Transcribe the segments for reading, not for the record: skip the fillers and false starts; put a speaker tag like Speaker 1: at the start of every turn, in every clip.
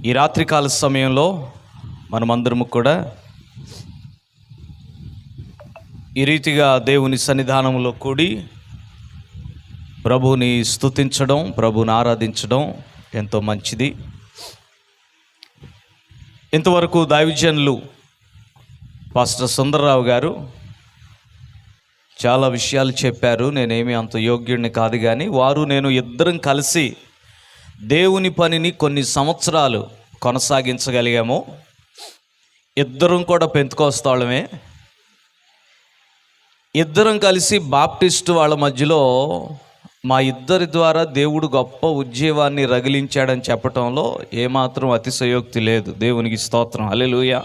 Speaker 1: ఈ రాత్రికాల సమయంలో మనమందరము కూడా ఈ రీతిగా దేవుని సన్నిధానంలో కూడి ప్రభువుని స్తుతించడం, ప్రభువుని ఆరాధించడం ఎంతో మంచిది. ఇంతవరకు దైవజనులు పాస్టర్ సుందరరావు గారు చాలా విషయాలు చెప్పారు. నేనేమి అంత యోగ్యుడిని కాదు, కానీ వారు నేను ఇద్దరం కలిసి దేవుని పనిని కొన్ని సంవత్సరాలు కొనసాగించగలిగాము. ఇద్దరం కూడా పెంతుకోస్తాళ్ళమే. ఇద్దరం కలిసి బాప్టిస్టు వాళ్ళ మధ్యలో మా ఇద్దరి ద్వారా దేవుడు గొప్ప ఉజ్జీవాన్ని రగిలించాడని చెప్పటంలో ఏమాత్రం అతిశయోక్తి లేదు. దేవునికి స్తోత్రం, హల్లెలూయా.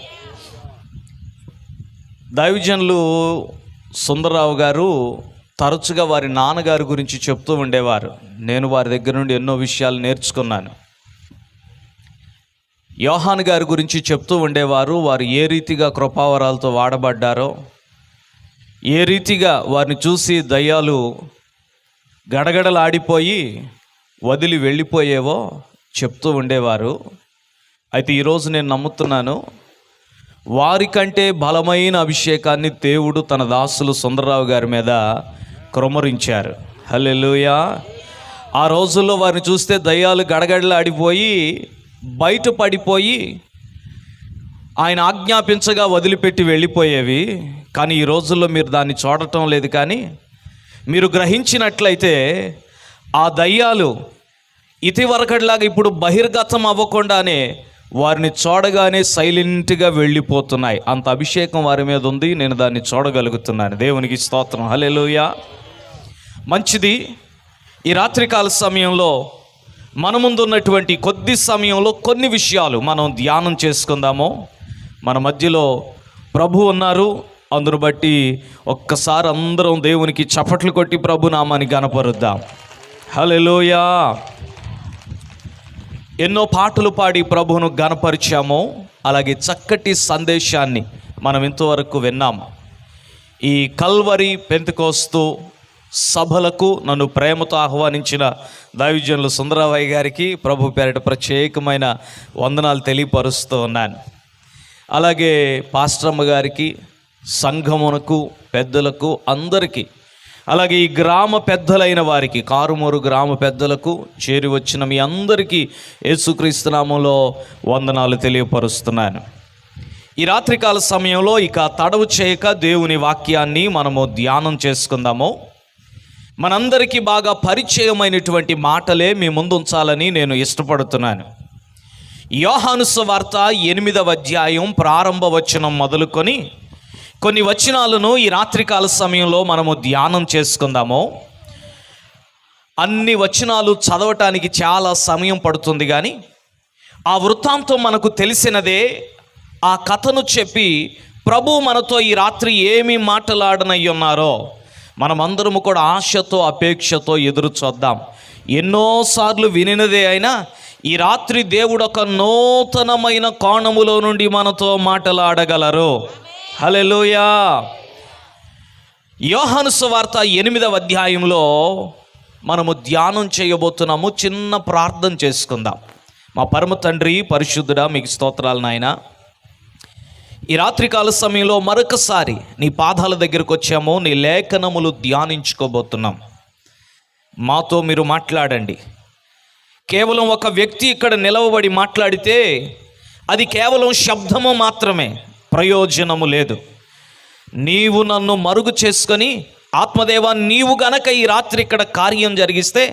Speaker 1: దైవజనులు సుందరరావు గారు తరచుగా వారి నాన్నగారి గురించి చెప్తూ ఉండేవారు. నేను వారి దగ్గర నుండి ఎన్నో విషయాలు నేర్చుకున్నాను. యోహాను గారి గురించి చెప్తూ ఉండేవారు. వారు ఏ రీతిగా కృపావరాలతో వాడబడ్డారో, ఏ రీతిగా వారిని చూసి దయ్యాలు గడగడలాడిపోయి వదిలి వెళ్ళిపోయేవో చెప్తూ ఉండేవారు. అయితే ఈరోజు నేను నమ్ముతున్నాను, వారికంటే బలమైన అభిషేకాన్ని దేవుడు తన దాసులు సుందరరావు గారి మీద క్రొమ్మరించారు. హల్లెలూయా. ఆ రోజుల్లో వారిని చూస్తే దయ్యాలు గడగడలాడిపోయి బయటపడిపోయి ఆయన ఆజ్ఞాపించగా వదిలిపెట్టి వెళ్ళిపోయేవి. కానీ ఈ రోజుల్లో మీరు దాన్ని చూడటం లేదు. కానీ మీరు గ్రహించినట్లయితే ఆ దయ్యాలు ఇదివరకటిలాగా ఇప్పుడు బహిర్గతం అవ్వకుండానే వారిని చూడగానే సైలెంట్గా వెళ్ళిపోతున్నాయి. అంత అభిషేకం వారి మీద ఉంది. నేను దాన్ని చూడగలుగుతున్నాను. దేవునికి స్తోత్రం, హల్లెలూయా. మంచిది. ఈ రాత్రికాల సమయంలో మన ముందు ఉన్నటువంటి కొద్ది సమయంలో కొన్ని విషయాలు మనం ధ్యానం చేసుకుందాము. మన మధ్యలో ప్రభు ఉన్నారు. అందును బట్టి ఒక్కసారి అందరం దేవునికి చప్పట్లు కొట్టి ప్రభు నామాన్ని గణపరుద్దాం. హల్లెలూయా. ఎన్నో పాటలు పాడి ప్రభువును గణపరిచాము. అలాగే చక్కటి సందేశాన్ని మనం ఇంతవరకు విన్నాము. ఈ కల్వరి పెంతెకోస్తు సభలకు నన్ను ప్రేమతో ఆహ్వానించిన దైవజనులు సుందరరావు గారికి ప్రభు పేరిట ప్రత్యేకమైన వందనాలు తెలియపరుస్తూ ఉన్నాను. అలాగే పాస్టరమ్మ గారికి, సంఘమునకు, పెద్దలకు అందరికీ, అలాగే ఈ గ్రామ పెద్దలైన వారికి, కారుమూరు గ్రామ పెద్దలకు, చేరి వచ్చిన మీ అందరికీ యేసుక్రీస్తు నామములో వందనాలు తెలియపరుస్తున్నాను. ఈ రాత్రికాల సమయంలో ఇక తడవు చేయక దేవుని వాక్యాన్ని మనము ధ్యానం చేసుకుందాము. మనందరికీ బాగా పరిచయమైనటువంటి మాటలే మీ ముందు ఉంచాలని నేను ఇష్టపడుతున్నాను. యోహాను సువార్త 8వ అధ్యాయం ప్రారంభ వచనం మొదలుకొని కొన్ని వచనాలను ఈ రాత్రికాల సమయంలో మనము ధ్యానం చేసుకుందాము. అన్ని వచనాలు చదవటానికి చాలా సమయం పడుతుంది, కానీ ఆ వృత్తాంతం మనకు తెలిసినదే. ఆ కథను చెప్పి ప్రభు మనతో ఈ రాత్రి ఏమి మాట్లాడనై ఉన్నారో మనమందరము కూడా ఆశతో, అపేక్షతో ఎదురు చూద్దాం. ఎన్నోసార్లు వినినదే అయినా ఈ రాత్రి దేవుడు ఒక నూతనమైన కోణములో నుండి మనతో మాట్లాడగలరు. హల్లెలూయా. యోహాను సువార్త 8వ అధ్యాయంలో మనము ధ్యానం చేయబోతున్నాము. చిన్న ప్రార్థన చేసుకుందాం. మా పరమ తండ్రి, పరిశుద్ధుడా, మీకు స్తోత్రాలు నాయన. ఈ రాత్రికాల సమయంలో మరొకసారి నీ పాదాల దగ్గరకు వచ్చాము. నీ లేఖనములు ధ్యానించుకోబోతున్నాం. మాతో మీరు మాట్లాడండి. కేవలం ఒక వ్యక్తి ఇక్కడ నిలవబడి మాట్లాడితే అది కేవలం శబ్దము మాత్రమే, ప్రయోజనము లేదు. నీవు నన్ను మరుగు చేసుకొని ఆత్మదేవా, నీవు గనక ఈ రాత్రి ఇక్కడ కార్యం జరిగిస్తే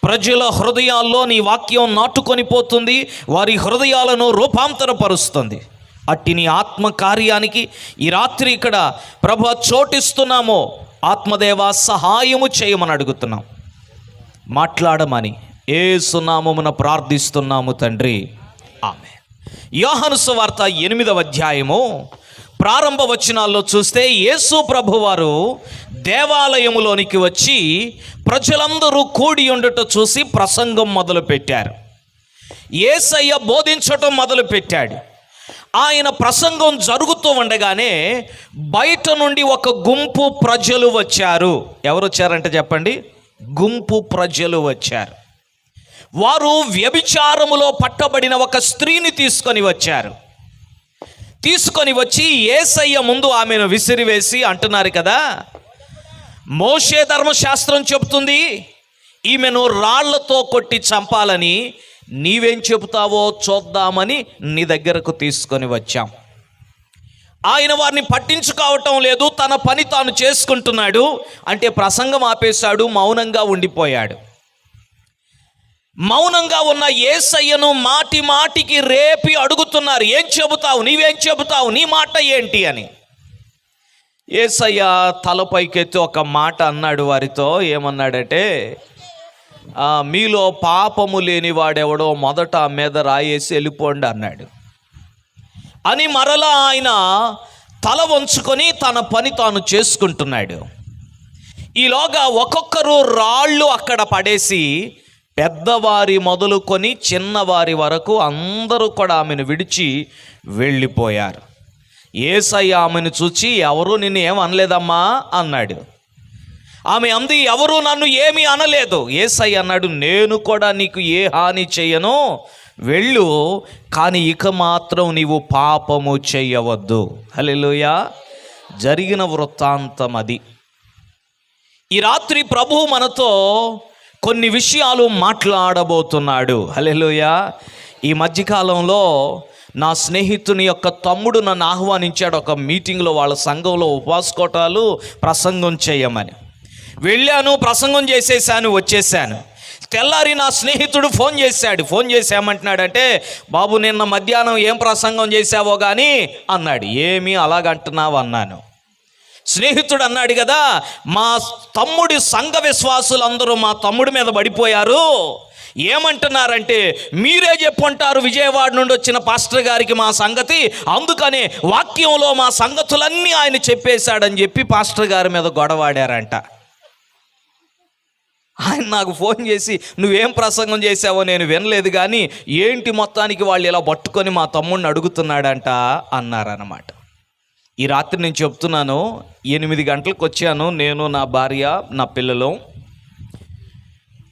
Speaker 1: ప్రజల హృదయాల్లో నీ వాక్యం నాటుకొని పోతుంది, వారి హృదయాలను రూపాంతరపరుస్తుంది. అట్టి నీ ఆత్మ కార్యానికి ఈ రాత్రి ఇక్కడ ప్రభు చోటిస్తున్నామో ఆత్మదేవా సహాయము చేయమని అడుగుతున్నాం. మాట్లాడమని యేసు నామమున ప్రార్థిస్తున్నాము తండ్రి, ఆమేన్. యోహాను సువార్త 8వ అధ్యాయము ప్రారంభ వచనాల్లో చూస్తే యేసు ప్రభువారు దేవాలయములోనికి వచ్చి ప్రజలందరూ కూడి ఉండుట చూసి ప్రసంగం మొదలుపెట్టారు. యేసయ్య బోధించటం మొదలుపెట్టాడు. ఆయన ప్రసంగం జరుగుతూ ఉండగానే బయట నుండి ఒక గుంపు ప్రజలు వచ్చారు. ఎవరు వచ్చారంటే చెప్పండి? గుంపు ప్రజలు వచ్చారు. వారు వ్యభిచారములో పట్టబడిన ఒక స్త్రీని తీసుకొని వచ్చారు. తీసుకొని వచ్చి యేసయ్య ముందు ఆమెను విసిరివేసి అంటున్నారు కదా, మోషే ధర్మశాస్త్రం చెబుతుంది ఈమెను రాళ్లతో కొట్టి చంపాలని, నీవేం చెబుతావో చూద్దామని నీ దగ్గరకు తీసుకొని వచ్చాం. ఆయన వారిని పట్టించుకోవటం లేదు, తన పని తాను చేసుకుంటున్నాడు. అంటే ప్రసంగం ఆపేశాడు, మౌనంగా ఉండిపోయాడు. మౌనంగా ఉన్న యేసయ్యను మాటి మాటికి రేపి అడుగుతున్నారు, ఏం చెబుతావు, నీవేం చెబుతావు, నీ మాట ఏంటి అని. యేసయ్య తలపైకెత్తి ఒక మాట అన్నాడు వారితో. ఏమన్నాడంటే, మీలో పాపము లేని వాడెవడో మొదట ఆ మీద రాయేసి వెళ్ళిపోండి అన్నాడు. అని మరలా ఆయన తల వంచుకొని తన పని తాను చేసుకుంటున్నాడు. ఈలోగా ఒక్కొక్కరు రాళ్ళు అక్కడ పడేసి, పెద్దవారి మొదలుకొని చిన్నవారి వరకు అందరూ కూడా ఆమెను విడిచి వెళ్ళిపోయారు. యేసయ్య ఆమెను చూచి, ఎవరు నిన్ను ఏం అనలేదమ్మా అన్నాడు. ఆమె అంది, ఎవరు నన్ను ఏమీ అనలేదు. యేసయ్య అన్నాడు, నేను కూడా నీకు ఏ హాని చెయ్యను, వెళ్ళు, కానీ ఇక మాత్రం నీవు పాపము చెయ్యవద్దు. హల్లెలూయా. జరిగిన వృత్తాంతం అది. ఈ రాత్రి ప్రభువు మనతో కొన్ని విషయాలు మాట్లాడబోతున్నాడు. హల్లెలూయా. ఈ మధ్యకాలంలో నా స్నేహితుని యొక్క తమ్ముడు నన్ను ఆహ్వానించాడు ఒక మీటింగ్లో, వాళ్ళ సంఘంలో ఉపవాసకోటాలు ప్రసంగం చేయమని. వెళ్ళాను, ప్రసంగం చేసేసాను, వచ్చేసాను. తెల్లారి నా స్నేహితుడు ఫోన్ చేశాడు. ఫోన్ చేసి ఏమంటున్నాడంటే, బాబు నిన్న మధ్యాహ్నం ఏం ప్రసంగం చేశావో కానీ అన్నాడు. ఏమీ అలాగంటున్నావు అన్నాను. స్నేహితుడు అన్నాడు కదా, మా తమ్ముడి సంఘ విశ్వాసులందరూ మా తమ్ముడి మీద పడిపోయారు. ఏమంటున్నారంటే, మీరే చెప్పుంటారు విజయవాడ నుండి వచ్చిన పాస్టర్ గారికి మా సంగతి, అందుకనే వాక్యంలో మా సంగతులన్నీ ఆయన చెప్పేశాడని చెప్పి పాస్టర్ గారి మీద గొడవాడారంట. ఆయన నాకు ఫోన్ చేసి, నువ్వేం ప్రసంగం చేసావో నేను వినలేదు, కానీ ఏంటి మొత్తానికి వాళ్ళు ఇలా పట్టుకొని మా తమ్ముడిని అడుగుతున్నాడంట అన్నారన్నమాట. ఈ రాత్రి నేను చెప్తున్నాను, 8 గంటలకు వచ్చాను, నేను, నా భార్య, నా పిల్లలు.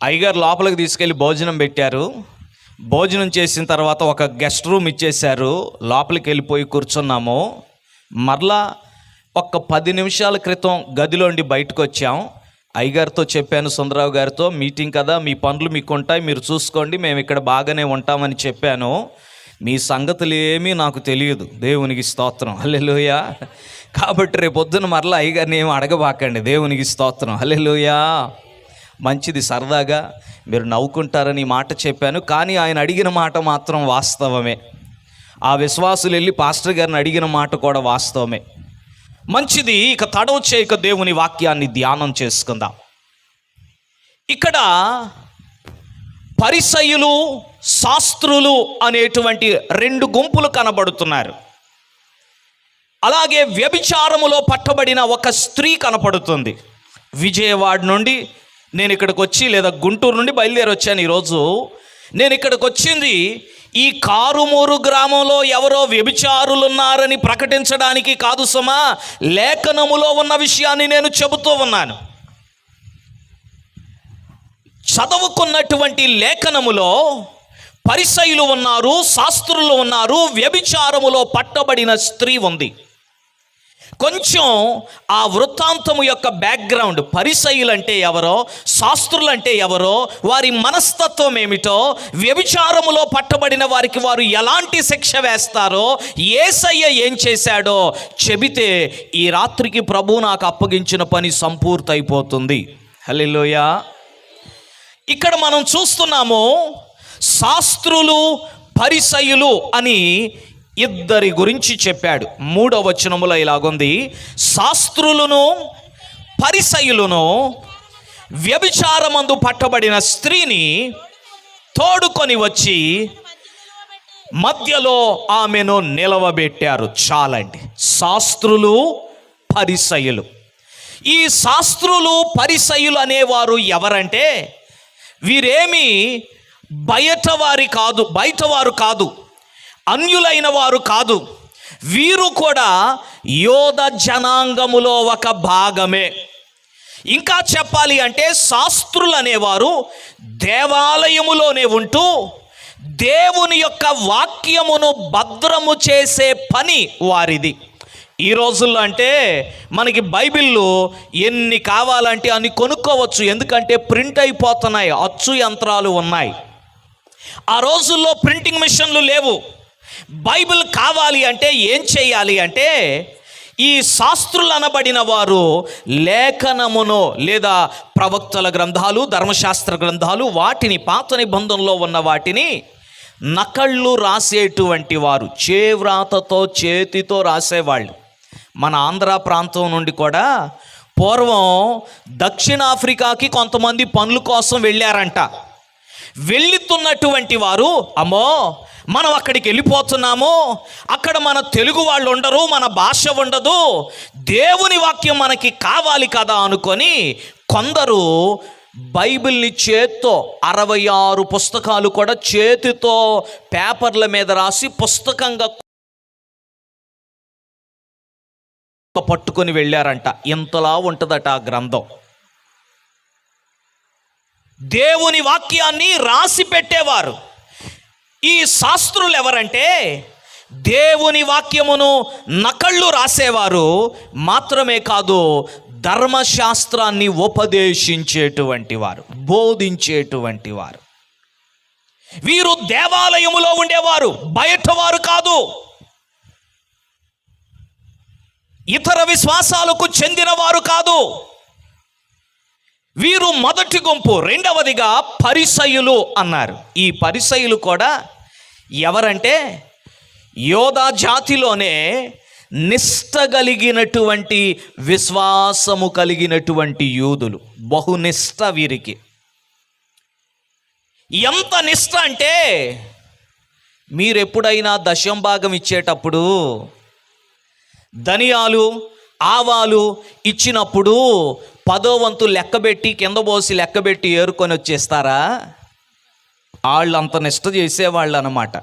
Speaker 1: అయ్యగారు లోపలికి తీసుకెళ్ళి భోజనం పెట్టారు. భోజనం చేసిన తర్వాత ఒక గెస్ట్ రూమ్ ఇచ్చేశారు. లోపలికి వెళ్ళిపోయి కూర్చున్నాము. మరలా ఒక 10 నిమిషాల క్రితం గదిలోండి బయటకు వచ్చాం. అయ్యగారితో చెప్పాను, సుందరరావు గారితో, మీటింగ్ కదా, మీ పనులు మీకు ఉంటాయి, మీరు చూసుకోండి, మేము ఇక్కడ బాగానే ఉంటామని చెప్పాను. మీ సంగతులు ఏమీ నాకు తెలియదు. దేవునికి స్తోత్రం. హల్లెలూయా. కాబట్టి రేపొద్దున మరలా అయ్యగారిని ఏమి అడగబాకండి. దేవునికి స్తోత్రం. హల్లెలూయా. మంచిది, సరదాగా మీరు నవ్వుకుంటారని మాట చెప్పాను, కానీ ఆయన అడిగిన మాట మాత్రం వాస్తవమే. ఆ విశ్వాసులు వెళ్ళి పాస్టర్ గారిని అడిగిన మాట కూడా వాస్తవమే. మంచిది, ఇక తడవు చేయక దేవుని వాక్యాన్ని ధ్యానం చేసుకుందాం. ఇక్కడ పరిసయ్యులు, శాస్త్రులు అనేటువంటి 2 గుంపులు కనబడుతున్నారు. అలాగే వ్యభిచారములో పట్టబడిన ఒక స్త్రీ కనపడుతుంది. విజయవాడ నుండి నేను ఇక్కడికి వచ్చి, లేదా గుంటూరు నుండి బయలుదేరి వచ్చాను. ఈరోజు నేను ఇక్కడికి వచ్చింది ఈ కారుమూరు గ్రామంలో ఎవరో వ్యభిచారులు ఉన్నారని ప్రకటించడానికి కాదు సుమా, లేఖనములో ఉన్న విషయాన్ని నేను చెబుతూ ఉన్నాను. చదువుకున్నటువంటి లేఖనములో పరిసయ్యులు ఉన్నారు, శాస్త్రులు ఉన్నారు, వ్యభిచారములో పట్టబడిన స్త్రీ ఉంది. కొంచెం ఆ వృత్తాంతము యొక్క బ్యాక్గ్రౌండ్, పరిసయ్యులు అంటే ఎవరో, శాస్త్రులు అంటే ఎవరో, వారి మనస్తత్వం ఏమిటో, వ్యభిచారములో పట్టబడిన వారికి వారు ఎలాంటి శిక్ష వేస్తారో, యేసయ్య ఏం చేశాడో చెబితే ఈ రాత్రికి ప్రభు నాకు అప్పగించిన పని సంపూర్తయిపోతుంది. హల్లెలూయా. ఇక్కడ మనం చూస్తున్నాము, శాస్త్రులు, పరిసయ్యులు అని 2 గురించి చెప్పాడు. 3వ వచనములో ఇలాగుంది, శాస్త్రులను పరిసయ్యులను వ్యభిచారమందు పట్టబడిన స్త్రీని తోడుకొని వచ్చి మధ్యలో ఆమెను నిలవబెట్టారు. చాలండి, శాస్త్రులు, పరిసయ్యులు. ఈ శాస్త్రులు, పరిసయ్యులు అనేవారు ఎవరంటే, వీరేమి బయటవారు కాదు, అన్యులైన వారు కాదు. వీరు కూడా యోధ జనాంగములో ఒక భాగమే. ఇంకా చెప్పాలి అంటే శాస్త్రులు అనేవారు దేవాలయములోనే ఉంటూ దేవుని యొక్క వాక్యమును భద్రము చేసే పని వారిది. ఈ రోజుల్లో అంటే మనకి బైబిళ్ళు ఎన్ని కావాలంటే అన్ని కొనుక్కోవచ్చు, ఎందుకంటే ప్రింట్ అయిపోతున్నాయి, అచ్చు యంత్రాలు ఉన్నాయి. ఆ రోజుల్లో ప్రింటింగ్ మిషన్లు లేవు. బైబిల్ కావాలి అంటే ఏం చేయాలి అంటే ఈ శాస్త్రులు అనబడిన వారు లేఖనమును లేదా ప్రవక్తల గ్రంథాలు, ధర్మశాస్త్ర గ్రంథాలు, వాటిని పాత నిబంధనలో ఉన్న వాటిని నకళ్ళు రాసేటువంటి వారు, చేవ్రాతతో చేతితో రాసేవాళ్ళు. మన ఆంధ్ర ప్రాంతం నుండి కూడా పూర్వం దక్షిణాఫ్రికాకి కొంతమంది పనుల కోసం వెళ్ళారంట. వెళ్తున్నటువంటి వారు, అమ్మో మనం అక్కడికి వెళ్ళిపోతున్నాము, అక్కడ మన తెలుగు వాళ్ళు ఉండరు, మన భాష ఉండదు, దేవుని వాక్యం మనకి కావాలి కదా అనుకొని కొందరు బైబిల్ని చేత్తో 66 పుస్తకాలు కూడా చేతితో పేపర్ల మీద రాసి పుస్తకంగా పట్టుకొని వెళ్ళారంట. ఇంతలా ఉంటుందట ఆ గ్రంథం. దేవుని వాక్యాన్ని రాసి పెట్టేవారు. ఈ శాస్త్రులు ఎవరంటే దేవుని వాక్యమును నకళ్ళు రాసేవారు మాత్రమే కాదు, ధర్మశాస్త్రాన్ని ఉపదేశించేటువంటి వారు, బోధించేటువంటి వారు. వీరు దేవాలయములో ఉండేవారు, బయటవారు కాదు, ఇతర విశ్వాసాలకు చెందిన వారు కాదు. వీరు మొదటి గుంపు. రెండవదిగా పరిసయ్యులు అన్నారు. ఈ పరిసయ్యులు కూడా ఎవరంటే యోధా జాతిలోనే నిష్ఠ కలిగినటువంటి, విశ్వాసము కలిగినటువంటి యూదులు. బహునిష్ఠ వీరికి. ఎంత నిష్ఠ అంటే మీరు ఎప్పుడైనా దశంభాగం ఇచ్చేటప్పుడు ధనియాలు, ఆవాలు ఇచ్చినప్పుడు 10వ వంతు లెక్కబెట్టి కింద పోసి లెక్కబెట్టి ఏరుకొని వచ్చేస్తారా? వాళ్ళు అంత నిష్ఠ చేసేవాళ్ళు అన్నమాట.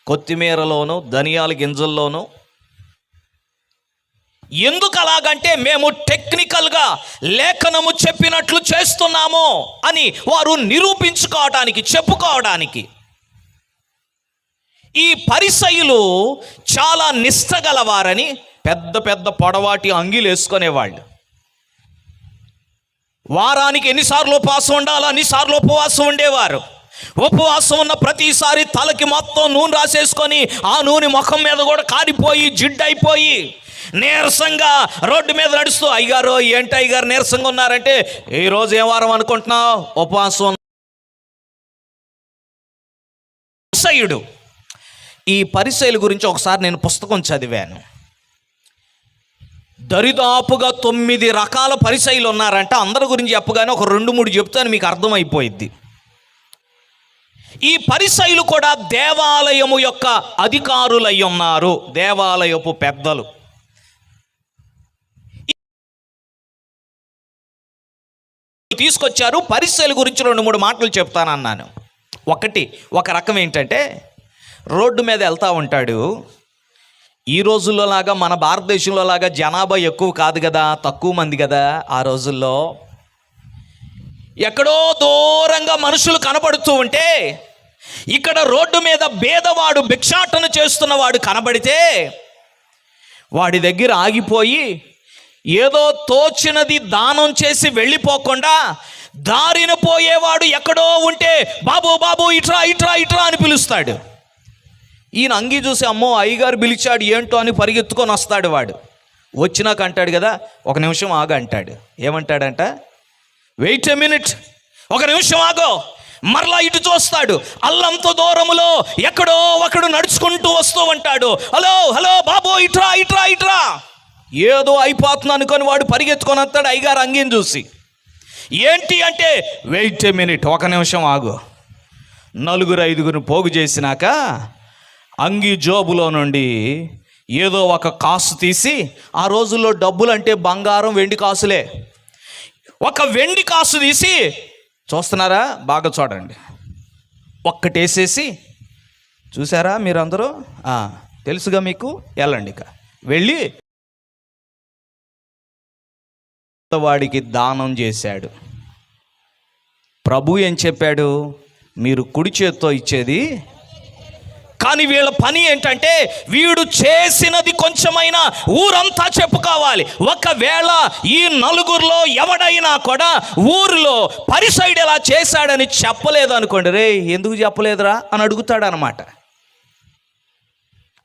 Speaker 1: కొత్తిమీరలోను ధనియాల గింజల్లోనూ. ఎందుకు అలాగంటే మేము టెక్నికల్గా లేఖనము చెప్పినట్లు చేస్తున్నాము అని వారు నిరూపించుకోవడానికి, చెప్పుకోవడానికి. ఈ పరిసయ్యులు చాలా నిష్ఠ గలవారని పెద్ద పెద్ద పొడవాటి అంగీలు వేసుకునేవాళ్ళు. వారానికి ఎన్నిసార్లు ఉపవాసం ఉండాలో అన్నిసార్లు ఉపవాసం ఉండేవారు. ఉపవాసం ఉన్న ప్రతిసారి తలకి మొత్తం నూనె రాసేసుకొని ఆ నూనె ముఖం మీద కూడా కారిపోయి జిడ్డైపోయి నీరసంగా రోడ్డు మీద నడుస్తూ, అయ్యారు ఏంటి అయ్యారు నీరసంగా ఉన్నారంటే, ఈరోజు ఏ వారం అనుకుంటున్నావు? ఉపవాసం. పరిసయ్యుడు. ఈ పరిసయ్యుల గురించి ఒకసారి నేను పుస్తకం చదివాను. దరిదాపుగా 9 రకాల పరిసయ్యులు ఉన్నారంట. అందరి గురించి చెప్పగానే ఒక 2-3 చెప్తాను, మీకు అర్థమైపోయిద్ది. ఈ పరిసయ్యులు కూడా దేవాలయము యొక్క అధికారులై ఉన్నారు, దేవాలయపు పెద్దలు. తీసుకొచ్చారు. పరిసయ్యుల గురించి 2-3 మాటలు చెప్తానన్నాను. ఒక రకం ఏంటంటే రోడ్డు మీద వెళ్తూ ఉంటాడు. ఈ రోజుల్లో లాగా మన భారతదేశంలో లాగా జనాభా ఎక్కువ కాదు కదా, తక్కువ మంది కదా. ఆ రోజుల్లో ఎక్కడో దూరంగా మనుషులు కనబడుతూ ఉంటే ఇక్కడ రోడ్డు మీద బేదవాడు భిక్షాటన చేస్తున్నవాడు కనబడితే వాడి దగ్గర ఆగిపోయి ఏదో తోచినది దానం చేసి వెళ్ళిపోకుండా దారిన పోయేవాడు ఎక్కడో ఉంటే బాబు బాబు ఇట్రా ఇట్రా ఇట్రా అని పిలుస్తాడు. ఈయన అంగీ చూసి అమ్మో అయ్యగారు పిలిచాడు ఏంటో అని పరిగెత్తుకొని వస్తాడు. వాడు వచ్చినాక అంటాడు కదా, ఒక నిమిషం ఆగు అంటాడు. ఏమంటాడంట? వెయిట్ ఎ మినిట్, ఒక నిమిషం ఆగో. మరలా ఇటు చూస్తాడు. అల్లంత దూరములో ఎక్కడో ఒకడు నడుచుకుంటూ వస్తూ ఉంటాడు. హలో హలో బాబు ఇట్రా ఇట్రా ఇట్రా. ఏదో అయిపోతుంది అనుకొని వాడు పరిగెత్తుకొని వస్తాడు అయ్యగారు అంగీని చూసి. ఏంటి అంటే వెయిట్ ఎ మినిట్, ఒక నిమిషం ఆగు. 4-5 పోగు చేసినాక అంగీ జోబులో నుండి ఏదో ఒక కాసు తీసి, ఆ రోజుల్లో డబ్బులు అంటే బంగారం వెండి కాసులే, ఒక వెండి కాసు తీసి, చూస్తున్నారా బాగా చూడండి, ఒక్కటేసేసి, చూసారా మీరందరూ, తెలుసుగా మీకు, వెళ్ళండి ఇక వెళ్ళి వాడికి దానం చేశాడు. ప్రభు ఏం చెప్పాడు? మీరు కుడి చేత్తో ఇచ్చేది. కానీ వీళ్ళ పని ఏంటంటే, వీడు చేసినది కొంచెమైనా ఊరంతా చెప్పుకోవాలి. ఒకవేళ ఈ నలుగురిలో ఎవడైనా కూడా ఊరిలో పరిసైడు ఎలా చేశాడని చెప్పలేదు అనుకోండి, రే ఎందుకు చెప్పలేదురా అని అడుగుతాడు అనమాట.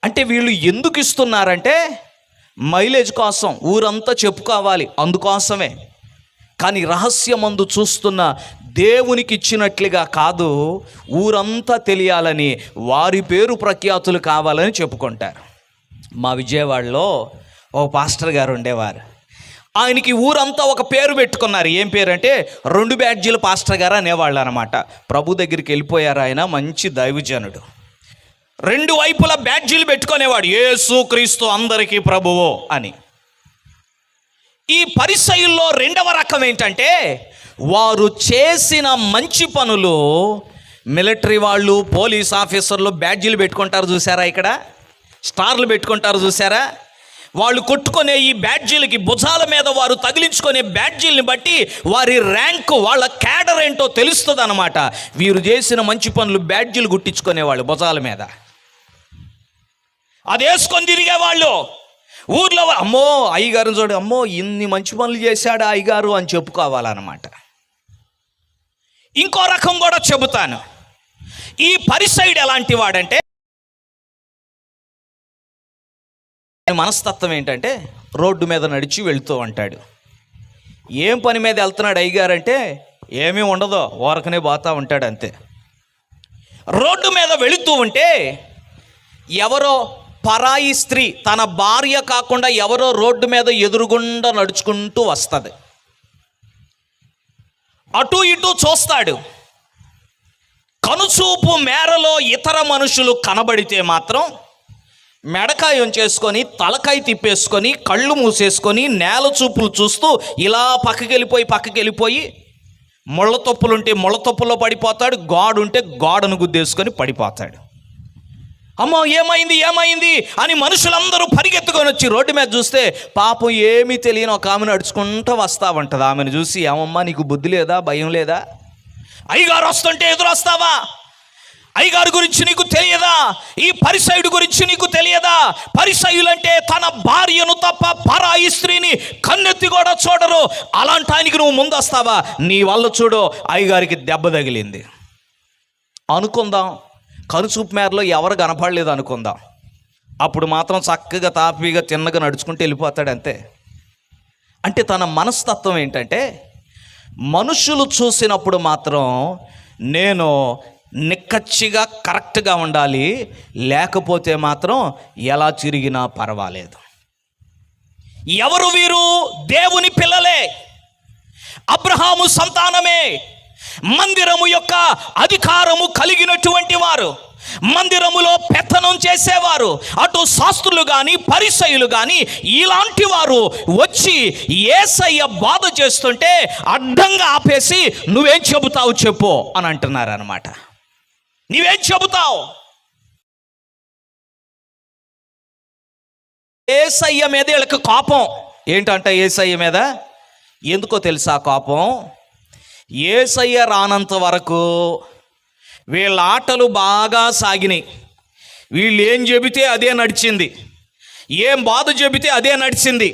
Speaker 1: అంటే వీళ్ళు ఎందుకు ఇస్తున్నారంటే మైలేజ్ కోసం, ఊరంతా చెప్పుకోవాలి అందుకోసమే. కానీ రహస్యమందు చూస్తున్న దేవునికి ఇచ్చినట్లుగా కాదు, ఊరంతా తెలియాలని, వారి పేరు ప్రఖ్యాతులు కావాలని చెప్పుకుంటారు. మా విజయవాడలో ఒక పాస్టర్ గారు ఉండేవారు. ఆయనకి ఊరంతా ఒక పేరు పెట్టుకున్నారు. ఏం పేరు అంటే 2 బ్యాడ్జీల పాస్టర్ గారు అనేవాళ్ళు అనమాట. ప్రభు దగ్గరికి వెళ్ళిపోయారు. ఆయన మంచి దైవజనుడు. 2 వైపుల బ్యాడ్జీలు పెట్టుకునేవాడు, యేసు క్రీస్తు అందరికీ ప్రభువు అని. ఈ పరిసయ్యుల్లో 2వ రకం ఏంటంటే, వారు చేసిన మంచి పనులు, మిలిటరీ వాళ్ళు, పోలీస్ ఆఫీసర్లు బ్యాడ్జీలు పెట్టుకుంటారు చూసారా, ఇక్కడ స్టార్లు పెట్టుకుంటారు చూసారా, వాళ్ళు కొట్టుకునే ఈ బ్యాడ్జీలకి భుజాల మీద వారు తగిలించుకునే బ్యాడ్జీలని బట్టి వారి ర్యాంకు, వాళ్ళ క్యాడర్ ఏంటో తెలుస్తుంది అన్నమాట. వీరు చేసిన మంచి పనులు బ్యాడ్జీలు గుట్టించుకునేవాళ్ళు భుజాల మీద, అది వేసుకొని తిరిగేవాళ్ళు. ఊర్లో అమ్మో అయ్యగారిని చూడు, అమ్మో ఇన్ని మంచి పనులు చేశాడు అయ్యగారు అని చెప్పుకోవాలన్నమాట. ఇంకో రకం కూడా చెబుతాను. ఈ పరిసైడు ఎలాంటి వాడంటే, మనస్తత్వం ఏంటంటే, రోడ్డు మీద నడిచి వెళుతూ ఉంటాడు. ఏం పని మీద వెళ్తున్నాడు అయ్యగారు అంటే, ఏమీ ఉండదో ఊరకనే పోతూ ఉంటాడు అంతే. రోడ్డు మీద వెళుతూ ఉంటే ఎవరో పరాయి స్త్రీ, తన భార్య కాకుండా ఎవరో రోడ్డు మీద ఎదురుగుండా నడుచుకుంటూ వస్తుంది. అటు ఇటు చూస్తాడు. కనుచూపు మేరలో ఇతర మనుషులు కనబడితే మాత్రం మెడకాయ చేసుకొని, తలకాయ తిప్పేసుకొని, కళ్ళు మూసేసుకొని, నేల చూపులు చూస్తూ ఇలా పక్కకెళ్ళిపోయి ముళ్ళ తొప్పులుంటే ముళ్ళ తొప్పుల్లో పడిపోతాడు, గోడుంటే గోడను గుద్దేసుకొని పడిపోతాడు. అమ్మో ఏమైంది అని మనుషులందరూ పరిగెత్తుకొని వచ్చి రోడ్డు మీద చూస్తే పాపం ఏమీ తెలియని ఒక ఆమెను నడుచుకుంటూ వస్తూ ఉంటుంది. ఆమెను చూసి, ఏమమ్మా నీకు బుద్ధి లేదా, భయం లేదా? అయ్యగారు వస్తుంటే ఎదురొస్తావా? అయ్యగారి గురించి నీకు తెలియదా? ఈ పరిసయుడు గురించి నీకు తెలియదా? పరిసయులంటే తన భార్యను తప్ప పరాయి స్త్రీని కన్నెత్తి కూడా చూడరు. అలాంటి ఆయనకి నువ్వు ముందొస్తావా? నీ వల్ల చూడు అయ్యగారికి దెబ్బ తగిలింది అనుకుందాం. కనుచూపు మేరలో ఎవరు కనపడలేదు అనుకుందాం. అప్పుడు మాత్రం చక్కగా తాపీగా తిన్నగా నడుచుకుంటూ వెళ్ళిపోతాడు అంతే. అంటే తన మనస్తత్వం ఏంటంటే, మనుషులు చూసినప్పుడు మాత్రం నేను నిక్కచ్చిగా కరెక్ట్గా ఉండాలి, లేకపోతే మాత్రం ఎలా తిరిగినా పర్వాలేదు. ఎవరు వీరు? దేవుని పిల్లలే, అబ్రహాము సంతానమే, మందిరము యొక్క అధికారము కలిగినటువంటి వారు, మందిరములో పెత్తనం చేసేవారు. అటు శాస్త్రులు కానీ పరిసయ్యులు కానీ ఇలాంటి వారు వచ్చి యేసయ్య బాధ చేస్తుంటే అడ్డంగా ఆపేసి, నువ్వేం చెబుతావు చెప్పు అని అంటున్నారు అనమాట. నీవేం చెబుతావు? యేసయ్య మీద వీళ్ళకి కోపం ఏంటంట. యేసయ్య మీద ఎందుకో తెలుసా కోపం? యేసయ్య రానంత వరకు వీళ్ళ ఆటలు బాగా సాగినాయి. వీళ్ళు ఏం చెబితే అదే నడిచింది, ఏం బాధ చెబితే అదే నడిచింది.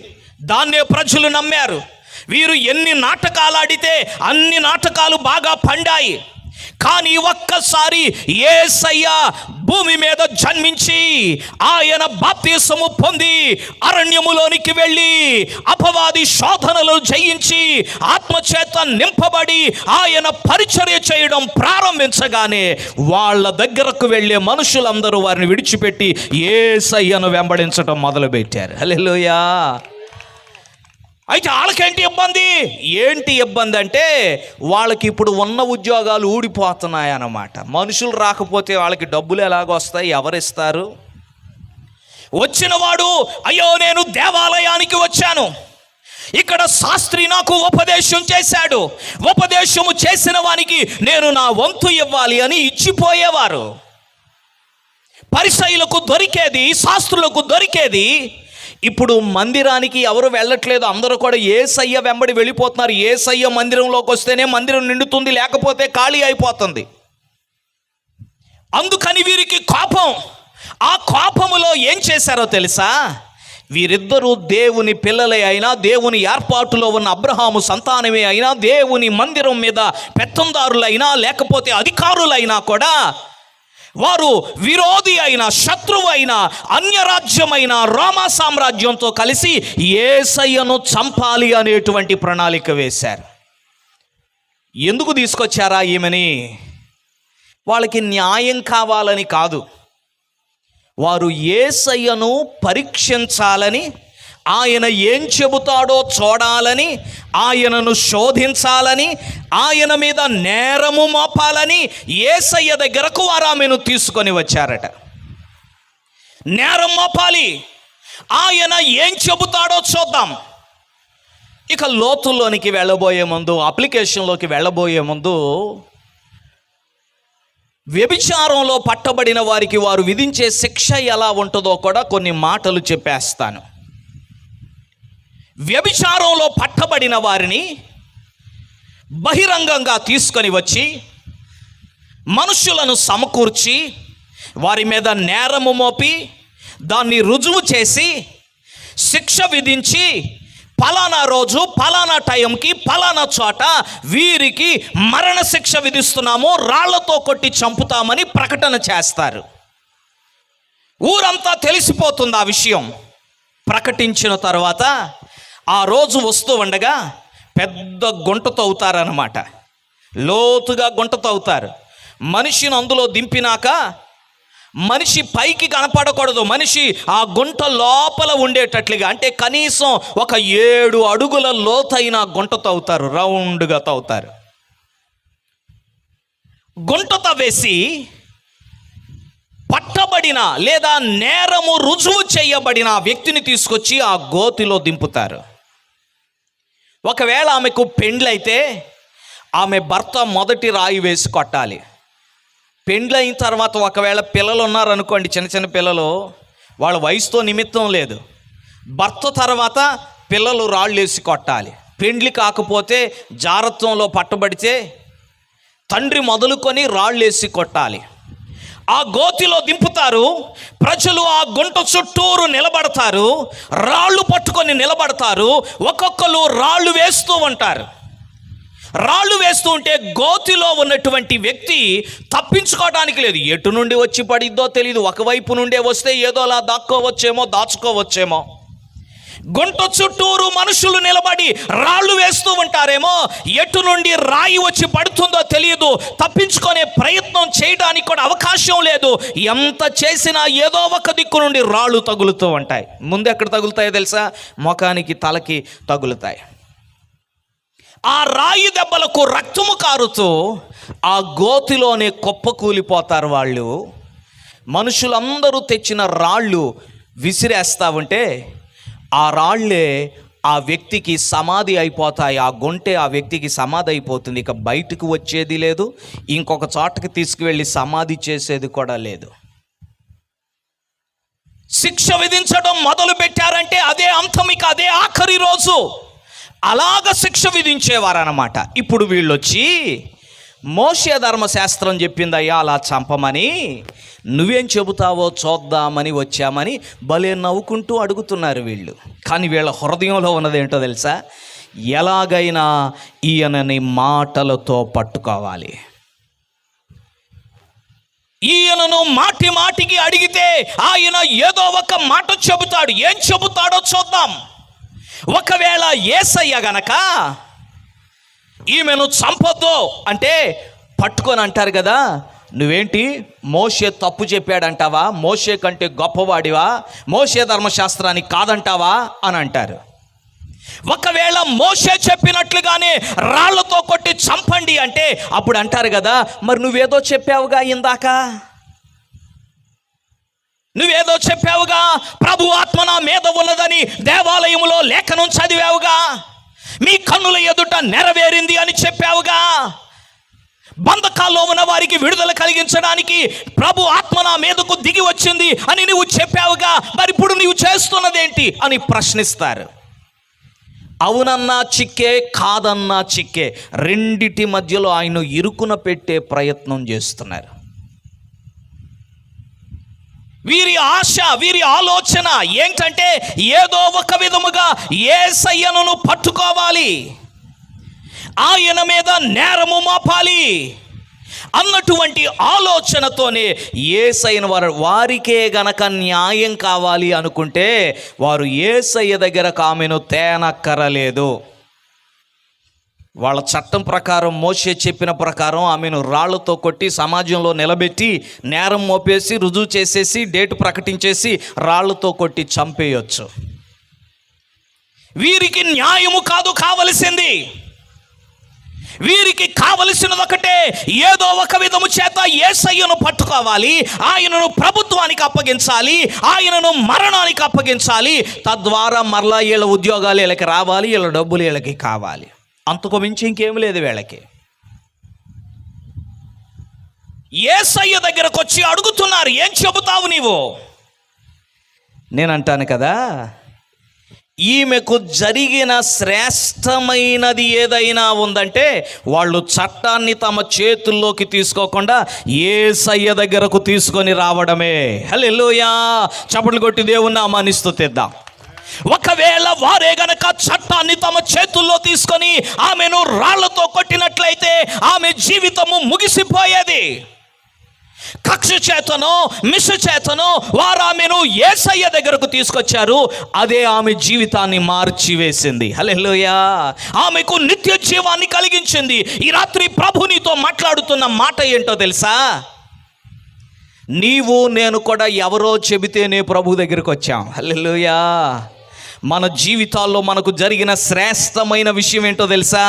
Speaker 1: దాన్నే ప్రజలు నమ్మారు. వీరు ఎన్ని నాటకాలు ఆడితే అన్ని నాటకాలు బాగా పండాయి. కానీ ఒక్కసారి యేసయ్య భూమి మీద జన్మించి ఆయన బాప్తిసము పొంది అరణ్యములోనికి వెళ్ళి అపవాది శోధనలు జయించి ఆత్మచేత నింపబడి ఆయన పరిచర్య చేయడం ప్రారంభించగానే వాళ్ళ దగ్గరకు వెళ్ళే మనుషులందరూ వారిని విడిచిపెట్టి యేసయ్యను వెంబడించడం మొదలుపెట్టారు. హల్లెలూయా. అయితే వాళ్ళకేంటి ఇబ్బంది? ఏంటి ఇబ్బంది అంటే, వాళ్ళకి ఇప్పుడు ఉన్న ఉద్యోగాలు ఊడిపోతున్నాయి అన్నమాట. మనుషులు రాకపోతే వాళ్ళకి డబ్బులు ఎలాగొస్తాయి? ఎవరిస్తారు? వచ్చిన వాడు, అయ్యో నేను దేవాలయానికి వచ్చాను, ఇక్కడ శాస్త్రి నాకు ఉపదేశం చేశాడు, ఉపదేశము చేసిన వానికి నేను నా వంతు ఇవ్వాలి అని ఇచ్చిపోయేవారు. పరిసయ్యులకు దొరికేది, శాస్త్రులకు దొరికేది ఇప్పుడు మందిరానికి ఎవరు వెళ్ళట్లేదు, అందరూ కూడా యేసయ్య వెంబడి వెళ్ళిపోతున్నారు. యేసయ్య మందిరంలోకి వస్తేనే మందిరం నిండుతుంది, లేకపోతే ఖాళీ అయిపోతుంది. అందుకని వీరికి కోపం. ఆ కోపములో ఏం చేశారో తెలుసా? వీరిద్దరూ దేవుని పిల్లలే అయినా, దేవుని ఏర్పాటులో ఉన్న అబ్రహాము సంతానమే అయినా, దేవుని మందిరం మీద పెత్తందారులైనా లేకపోతే అధికారులైనా కూడా వారు విరోధి అయిన, శత్రువు అయిన, అన్యరాజ్యమైన రోమా సామ్రాజ్యంతో కలిసి యేసయ్యను చంపాలి అనేటువంటి ప్రణాళిక వేశారు. ఎందుకు తీసుకొచ్చారా ఈమెని? వాళ్ళకి న్యాయం కావాలని కాదు, వారు యేసయ్యను పరీక్షించాలని, ఆయన ఏం చెబుతాడో చూడాలని, ఆయనను శోధించాలని, ఆయన మీద నేరము మోపాలని యేసయ్య దగ్గరకు వారు ఆమెను తీసుకొని వచ్చారట. నేరం మోపాలి, ఆయన ఏం చెబుతాడో చూద్దాం. ఇక లోతుల్లోనికి వెళ్ళబోయే ముందు, అప్లికేషన్లోకి వెళ్ళబోయే ముందు, వ్యభిచారంలో పట్టబడిన వారికి వారు విధించే శిక్ష ఎలా ఉంటుందో కూడా కొన్ని మాటలు చెప్పేస్తాను. వ్యభిచారంలో పట్టబడిన వారిని బహిరంగంగా తీసుకొని వచ్చి మనుషులను సమకూర్చి వారి మీద నేరము మోపి దాన్ని రుజువు చేసి శిక్ష విధించి పలానా రోజు పలానా టైంకి పలానా చోట వీరికి మరణశిక్ష విధిస్తున్నాము, రాళ్లతో కొట్టి చంపుతామని ప్రకటన చేస్తారు. ఊరంతా తెలిసిపోతుంది ఆ విషయం. ప్రకటించిన తర్వాత ఆ రోజు వస్తూ ఉండగా పెద్ద గుంట తవ్వుతారన్నమాట. లోతుగా గుంట తవ్వుతారు. మనిషిని అందులో దింపినాక మనిషి పైకి కనపడకూడదు, మనిషి ఆ గుంట లోపల ఉండేటట్లుగా, అంటే కనీసం ఒక 7 అడుగుల లోతైన గుంట తవ్వుతారు, రౌండ్గా తవ్వుతారు. గుంట తవ్వేసి పట్టబడిన లేదా నేరము రుజువు చేయబడిన వ్యక్తిని తీసుకొచ్చి ఆ గోతిలో దింపుతారు. ఒకవేళ ఆమెకు పెండ్లైతే ఆమె భర్త మొదటి రాయి వేసి కొట్టాలి. పెండ్లైన తర్వాత ఒకవేళ పిల్లలు ఉన్నారనుకోండి, చిన్న చిన్న పిల్లలు, వాళ్ళ వయసుతో నిమిత్తం లేదు, భర్త తర్వాత పిల్లలు రాళ్ళు వేసి కొట్టాలి. పెండ్లి కాకపోతే జారత్వంలో పట్టబడితే తండ్రి మొదలుకొని రాళ్ళు వేసి కొట్టాలి. ఆ గోతిలో దింపుతారు. ప్రజలు ఆ గుంట చుట్టూరు నిలబడతారు, రాళ్ళు పట్టుకొని నిలబడతారు. ఒక్కొక్కరు రాళ్ళు వేస్తూ ఉంటారు. రాళ్ళు వేస్తూ ఉంటే గోతిలో ఉన్నటువంటి వ్యక్తి తప్పించుకోవడానికి లేదు. ఎటు నుండి వచ్చి పడిద్దో తెలియదు. ఒకవైపు నుండే వస్తే ఏదోలా దాక్కోవచ్చేమో, దాచుకోవచ్చేమో. గుంట చుట్టూరు మనుషులు నిలబడి రాళ్ళు వేస్తూ ఉంటారేమో, ఎటు నుండి రాయి వచ్చి పడుతుందో తెలియదు. తప్పించుకునే ప్రయత్నం చేయడానికి కూడా అవకాశం లేదు. ఎంత చేసినా ఏదో ఒక దిక్కు నుండి రాళ్ళు తగులుతూ ఉంటాయి. ముందు ఎక్కడ తగులుతాయో తెలుసా? ముఖానికి, తలకి తగులుతాయి. ఆ రాయి దెబ్బలకు రక్తము కారుతూ ఆ గోతిలోనే కుప్పకూలిపోతారు వాళ్ళు. మనుషులందరూ తెచ్చిన రాళ్ళు విసిరేస్తా ఉంటే ఆ రాళ్లే ఆ వ్యక్తికి సమాధి అయిపోతాయి. ఆ గుంటే ఆ వ్యక్తికి సమాధి అయిపోతుంది. ఇక బయటకు వచ్చేది లేదు, ఇంకొక చోటకి తీసుకువెళ్ళి సమాధి చేసేది కూడా లేదు. శిక్ష విధించడం మొదలు పెట్టారంటే అదే అంతం, ఇక అదే ఆఖరి రోజు. అలాగ శిక్ష విధించేవారన్నమాట. ఇప్పుడు వీళ్ళు వచ్చి మోషే ధర్మశాస్త్రం చెప్పిందయ్యా అలా చంపమని, నువ్వేం చెబుతావో చూద్దామని వచ్చామని భలే నవ్వుకుంటూ అడుగుతున్నారు వీళ్ళు. కానీ వీళ్ళ హృదయంలో ఉన్నదేంటో తెలుసా? ఎలాగైనా ఈయనని మాటలతో పట్టుకోవాలి. ఈయనను మాటి మాటికి అడిగితే ఆయన ఏదో ఒక మాట చెబుతాడు. ఏం చెబుతాడో చూద్దాం. ఒకవేళ యేసయ్య గనక ఈమెను చంపొద్దు అంటే పట్టుకొని అంటారు కదా, నువ్వేంటి మోషే తప్పు చెప్పాడంటావా? మోషే కంటే గొప్పవాడివా? మోషే ధర్మశాస్త్రానికి కాదంటావా అని అంటారు. ఒకవేళ మోషే చెప్పినట్లుగానే రాళ్లతో కొట్టి చంపండి అంటే అప్పుడు అంటారు కదా, మరి నువ్వేదో చెప్పావుగా ఇందాక, నువ్వేదో చెప్పావుగా, ప్రభు ఆత్మ నా మీద ఉన్నదని దేవాలయంలో లేఖనం చదివావుగా, మీ కన్నుల ఎదుట నెరవేరింది అని చెప్పావుగా, బంధకాల్లో ఉన్న వారికి విడుదల కలిగించడానికి ప్రభు ఆత్మ నా మీదకు దిగి వచ్చింది అని నువ్వు చెప్పావుగా, మరి ఇప్పుడు నువ్వు చేస్తున్నదేంటి అని ప్రశ్నిస్తారు. అవునన్నా చిక్కే, కాదన్నా చిక్కే, రెండిటి మధ్యలో ఆయన ఇరుకున పెట్టే ప్రయత్నం చేస్తున్నారు. వీరి ఆశ, వీరి ఆలోచన ఏంటంటే ఏదో ఒక విధముగా యేసయ్యను పట్టుకోవాలి, ఆయన మీద నేరము మోపాలి అన్నటువంటి ఆలోచనతోనే యేసయ్యను వారికే గనక న్యాయం కావాలి అనుకుంటే వారు యేసయ్య దగ్గరకు ఆమెను తేనక్కరలేదు. వాళ్ళ చట్టం ప్రకారం, మోషే చెప్పిన ప్రకారం ఆమెను రాళ్లతో కొట్టి సమాజంలో నిలబెట్టి నేరం మోపేసి రుజువు చేసేసి డేటు ప్రకటించేసి రాళ్లతో కొట్టి చంపేయొచ్చు. వీరికి న్యాయము కాదు కావలసింది, వీరికి కావలసినది ఒకటే, ఏదో ఒక విధము చేత యేసయ్యను పట్టుకోవాలి, ఆయనను ప్రభుత్వానికి అప్పగించాలి, ఆయనను మరణానికి అప్పగించాలి. తద్వారా మరలా వీళ్ళ ఉద్యోగాలు వీళ్ళకి రావాలి, వీళ్ళ డబ్బులు వీళ్ళకి కావాలి. అంతకు మించి ఇంకేం లేదు వీళ్ళకి. యేసయ్య దగ్గరకు వచ్చి అడుగుతున్నారు, ఏం చెబుతావు నీవు? నేను అంటాను కదా, ఈమెకు జరిగిన శ్రేష్టమైనది ఏదైనా ఉందంటే వాళ్ళు చట్టాన్ని తమ చేతుల్లోకి తీసుకోకుండా యేసయ్య దగ్గరకు తీసుకొని రావడమే. హల్లెలూయా! చప్పట్లు కొట్టి దేవుని నామాన్ని స్తుతిద్దాం. ఒకవేళ వారే గనక చట్టాన్ని తమ చేతుల్లో తీసుకొని ఆమెను రాళ్లతో కొట్టినట్లయితే ఆమె జీవితము ముగిసిపోయేది. కక్ష చేతనో మిష చేతనో వారు ఆమెను యేసయ్య దగ్గరకు తీసుకొచ్చారు, అదే ఆమె జీవితాన్ని మార్చివేసింది. హల్లెలూయా! ఆమెకు నిత్య జీవాన్ని కలిగించింది. ఈ రాత్రి ప్రభు నీతో మాట్లాడుతున్న మాట ఏంటో తెలుసా? నీవు నేను కూడా ఎవరో చెబితేనే ప్రభు దగ్గరికి వచ్చాం. హల్లెలూయా! మన జీవితాల్లో మనకు జరిగిన శ్రేష్టమైన విషయం ఏంటో తెలుసా?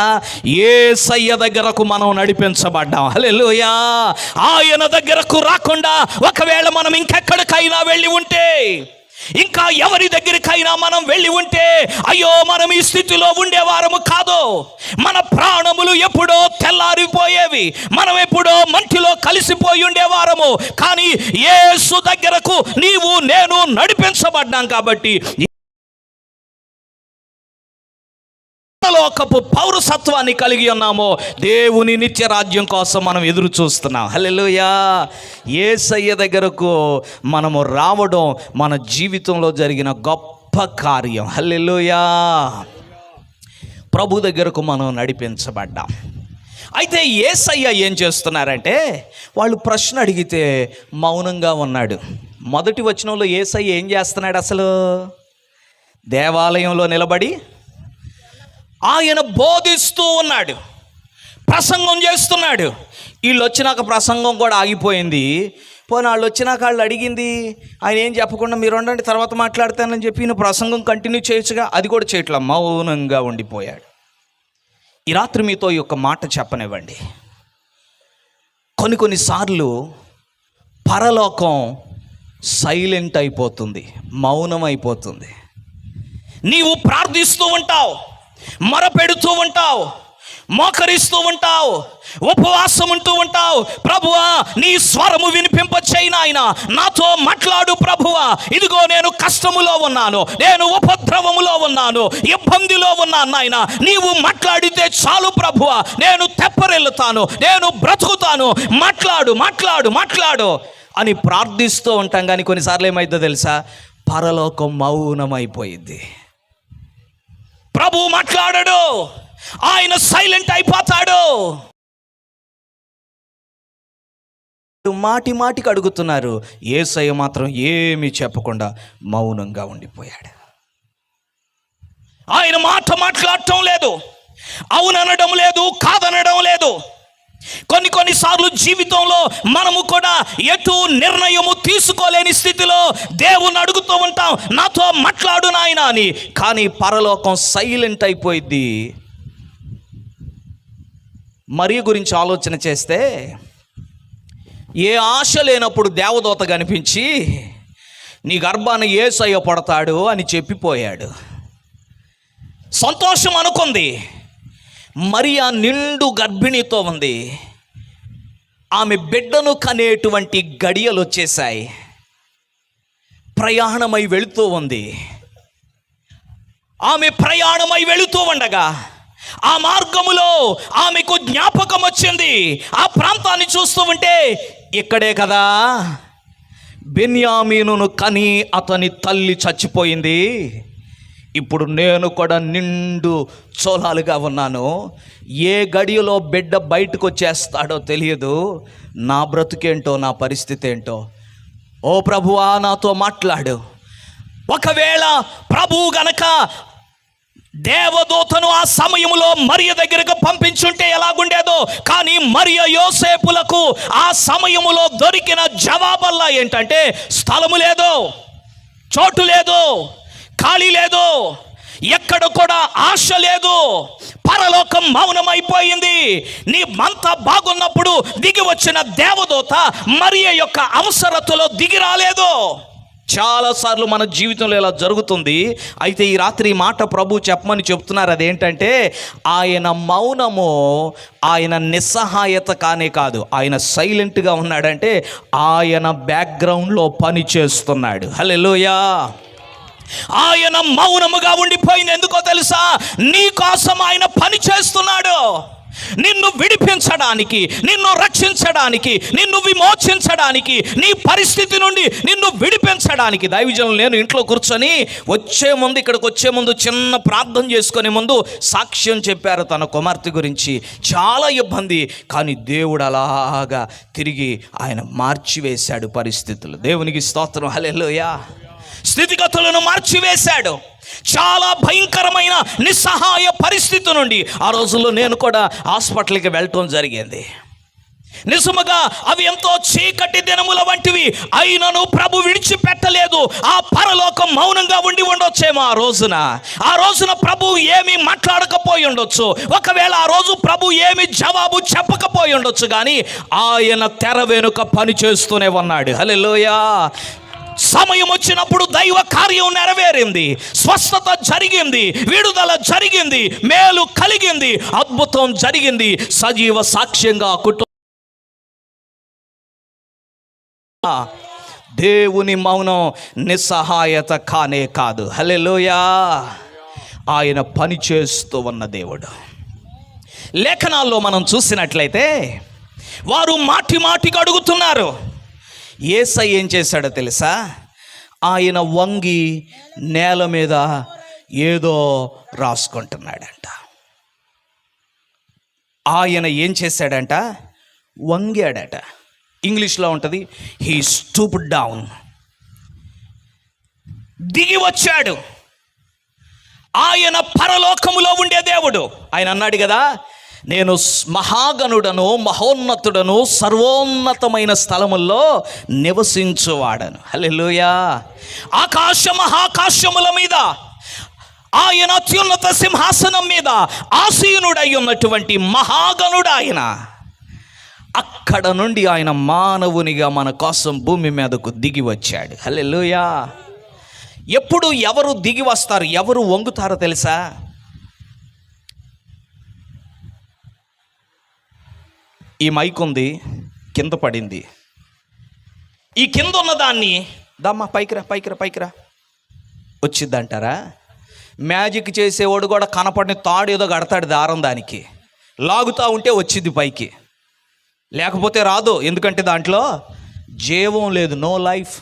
Speaker 1: యేసయ్య దగ్గరకు మనం నడిపించబడ్డాం. హల్లెలూయా! ఆయన దగ్గరకు రాకుండా ఒకవేళ మనం ఇంకెక్కడికైనా వెళ్ళి ఉంటే, ఇంకా ఎవరి దగ్గరికైనా మనం వెళ్ళి ఉంటే, అయ్యో మనం ఈ స్థితిలో ఉండేవారము కాదు. మన ప్రాణములు ఎప్పుడో తెల్లారిపోయేవి, మనం ఎప్పుడో మంటిలో కలిసిపోయి ఉండేవారము. కానీ యేసు దగ్గరకు నీవు నేను నడిపించబడ్డాం కాబట్టి లోకపు పౌరసత్వాన్ని కలిగి ఉన్నామో దేవుని నిత్య రాజ్యం కోసం మనం ఎదురు చూస్తున్నాం. హల్లెలూయా! యేసయ్య దగ్గరకు మనము రావడం మన జీవితంలో జరిగిన గొప్ప కార్యం. హల్లెలూయా! ప్రభు దగ్గరకు మనం నడిపించబడ్డాం. అయితే యేసయ్య ఏం చేస్తున్నారంటే, వాళ్ళు ప్రశ్న అడిగితే మౌనంగా ఉన్నాడు. మొదటి వచనంలో యేసయ్య ఏం చేస్తున్నాడు? అసలు దేవాలయంలో నిలబడి ఆయన బోధిస్తూ ఉన్నాడు, ప్రసంగం చేస్తున్నాడు. వీళ్ళు వచ్చినాక ప్రసంగం కూడా ఆగిపోయింది. పోనీ వాళ్ళు వచ్చినాక వాళ్ళు అడిగింది ఆయన ఏం చెప్పకుండా మీరు ఉండండి తర్వాత మాట్లాడతానని చెప్పి ఈయన ప్రసంగం కంటిన్యూ చేయొచ్చుగా, అది కూడా చేయట్లా, మౌనంగా ఉండిపోయాడు. ఈ రాత్రి మీతో ఈ యొక్క మాట చెప్పనివ్వండి. కొన్నిసార్లు పరలోకం సైలెంట్ అయిపోతుంది, మౌనం అయిపోతుంది. నీవు ప్రార్థిస్తూ ఉంటావు, మొరపెడుతూ ఉంటావు, మోకరిస్తూ ఉంటావు, ఉపవాసం ఉంటూ ఉంటావు. ప్రభువా నీ స్వరము వినిపింపచేయి నాయనా, నాతో మాట్లాడు ప్రభువా, ఇదిగో నేను కష్టములో ఉన్నాను, నేను ఉపద్రవములో ఉన్నాను, ఇబ్బందిలో ఉన్నాను నాయనా, నీవు మాట్లాడితే చాలు ప్రభువా, నేను తెప్పరెల్లుతాను, నేను బ్రతుకుతాను, మాట్లాడు మాట్లాడు మాట్లాడు అని ప్రార్థిస్తూ ఉంటాం. కానీ కొన్నిసార్లు ఏమైందో తెలుసా? పరలోకం మౌనమైపోయింది. ప్రభు మాట్లాడడు, ఆయన సైలెంట్ అయిపోతాడు. మాటి మాటికి అడుగుతున్నారు, యేసయ్య మాత్రం ఏమీ చెప్పకుండా మౌనంగా ఉండిపోయాడు. ఆయన మాట్లాడటం లేదు, అవుననడం లేదు, కాదనడం లేదు. కొన్నిసార్లు జీవితంలో మనము కూడా ఎటు నిర్ణయము తీసుకోలేని స్థితిలో దేవుని అడుగుతూ ఉంటాం, నాతో మాట్లాడు నాయనా అని. కానీ పరలోకం సైలెంట్ అయిపోయింది. మరియ గురించి ఆలోచన చేస్తే, ఏ ఆశ లేనప్పుడు దేవదూత కనిపించి నీ గర్భాన యేసయ్య పడతాడు అని చెప్పిపోయాడు. సంతోషం అనుకుంది. మరియ నిండు గర్భిణితో ఉంది. ఆమె బిడ్డను కనేటువంటి గడియలు వచ్చేసాయి. ప్రయాణమై వెళుతూ ఉంది. ఆమె ప్రయాణమై వెళుతూ ఉండగా ఆ మార్గములో ఆమెకు జ్ఞాపకం వచ్చింది. ఆ ప్రాంతాన్ని చూస్తూ ఉంటే, ఇక్కడే కదా బెన్యామీనును కని అతని తల్లి చచ్చిపోయింది. ఇప్పుడు నేను కూడా నిండు చోళాలుగా ఉన్నాను. ఏ గడియలో బిడ్డ బయటకు వచ్చేస్తాడో తెలియదు. నా బ్రతుకేంటో, నా పరిస్థితి ఏంటో. ఓ ప్రభువా, నాతో మాట్లాడు. ఒకవేళ ప్రభువు గనక దేవదూతను ఆ సమయంలో మరియ దగ్గరకు పంపించుంటే ఎలాగుండేదో. కానీ మరియ యోసేపులకు ఆ సమయములో దొరికిన జవాబల్లా ఏంటంటే, స్థలము లేదు, చోటు లేదు, ఖాళీ లేదు, ఎక్కడ కూడా ఆశ లేదు, పరలోకం మౌనమైపోయింది. నీ మంత బాగున్నప్పుడు దిగి వచ్చిన దేవదూత మరియ యొక్క అవసరతలో దిగి రాలేదు. చాలాసార్లు మన జీవితంలో ఇలా జరుగుతుంది. అయితే ఈ రాత్రి మాట ప్రభు చెప్పమని చెప్తున్నారు. అదేంటంటే, ఆయన మౌనము ఆయన నిస్సహాయత కానే కాదు. ఆయన సైలెంట్గా ఉన్నాడంటే ఆయన బ్యాక్గ్రౌండ్లో పని చేస్తున్నాడు. హల్లెలూయా. ఆయన మౌనముగా ఉండిపోయింది. ఎందుకో తెలుసా? నీ కోసం ఆయన పని చేస్తున్నాడు. నిన్ను విడిపించడానికి, నిన్ను రక్షించడానికి, నిన్ను విమోచించడానికి, నీ పరిస్థితి నుండి నిన్ను విడిపించడానికి. దైవజనులు నేను ఇంట్లో కూర్చొని ఇక్కడికి వచ్చే ముందు చిన్న ప్రార్థన చేసుకునే ముందు సాక్ష్యం చెప్పారు తన కుమార్తె గురించి. చాలా ఇబ్బంది, కానీ దేవుడు అలాగా తిరిగి ఆయన మార్చివేశాడు పరిస్థితులు. దేవునికి స్తోత్రం. హల్లెలూయా. స్థితిగతులను మార్చివేశాడు. చాలా భయంకరమైన నిస్సహాయ పరిస్థితి నుండి ఆ రోజుల్లో నేను కూడా హాస్పిటల్కి వెళ్ళటం జరిగింది. నిజముగా అవి ఎంతో చీకటి దినముల వంటివి. అయినను ప్రభు విడిచిపెట్టలేదు. ఆ పరలోకం మౌనంగా ఉండి ఉండొచ్చేమో ఆ రోజున ప్రభు ఏమీ మాట్లాడకపోయి ఉండొచ్చు. ఒకవేళ ఆ రోజు ప్రభు ఏమి జవాబు చెప్పకపోయి ఉండొచ్చు. కానీ ఆయన తెర వెనుక పని చేస్తూనే ఉన్నాడు. హల్లెలూయా. సమయం వచ్చినప్పుడు దైవ కార్యం నెరవేరింది. స్వస్థత జరిగింది, విడుదల జరిగింది, మేలు కలిగింది, అద్భుతం జరిగింది. సజీవ సాక్ష్యంగా దేవుని మౌనం నిస్సహాయత కానే కాదు. హల్లెలూయా. ఆయన పని చేస్తూ ఉన్న దేవుడు. లేఖనాల్లో మనం చూసినట్లయితే వారు మాటికి అడుగుతున్నారు. యేసయ్య ఏం చేశాడో తెలుసా? ఆయన వంగి నేల మీద ఏదో రాసుకుంటున్నాడంట. ఆయన ఏం చేశాడంట? వంగాడట. ఇంగ్లీష్లో ఉంటుంది, హీ స్టూప్డ్ డౌన్. దిగి వచ్చాడు. ఆయన పరలోకములో ఉండే దేవుడు. ఆయన అన్నాడు కదా, నేను మహాగణుడను, మహోన్నతుడను, సర్వోన్నతమైన స్థలముల్లో నివసించువాడను. హల్లెలూయా. ఆకాశ మహాకాశముల మీద, ఆయన అత్యున్నత సింహాసనం మీద ఆసీనుడై ఉన్నటువంటి మహాగణుడు ఆయన. అక్కడ నుండి ఆయన మానవునిగా మన కోసం భూమి మీదకు దిగి వచ్చాడు. హల్లెలూయా. ఎప్పుడు ఎవరు దిగి వస్తారు, ఎవరు వంగుతారో తెలుసా? ఈ మైక్ ఉంది, కింద పడింది. ఈ కింద ఉన్నదాన్ని దమ్మా పైకిరా వచ్చిద్దంటారా? మ్యాజిక్ చేసేవాడు కూడా కనపడిన తాడు ఏదో కడతాడు దారం, దానికి లాగుతూ ఉంటే వచ్చింది పైకి, లేకపోతే రాదు. ఎందుకంటే దాంట్లో జీవం లేదు, నో లైఫ్.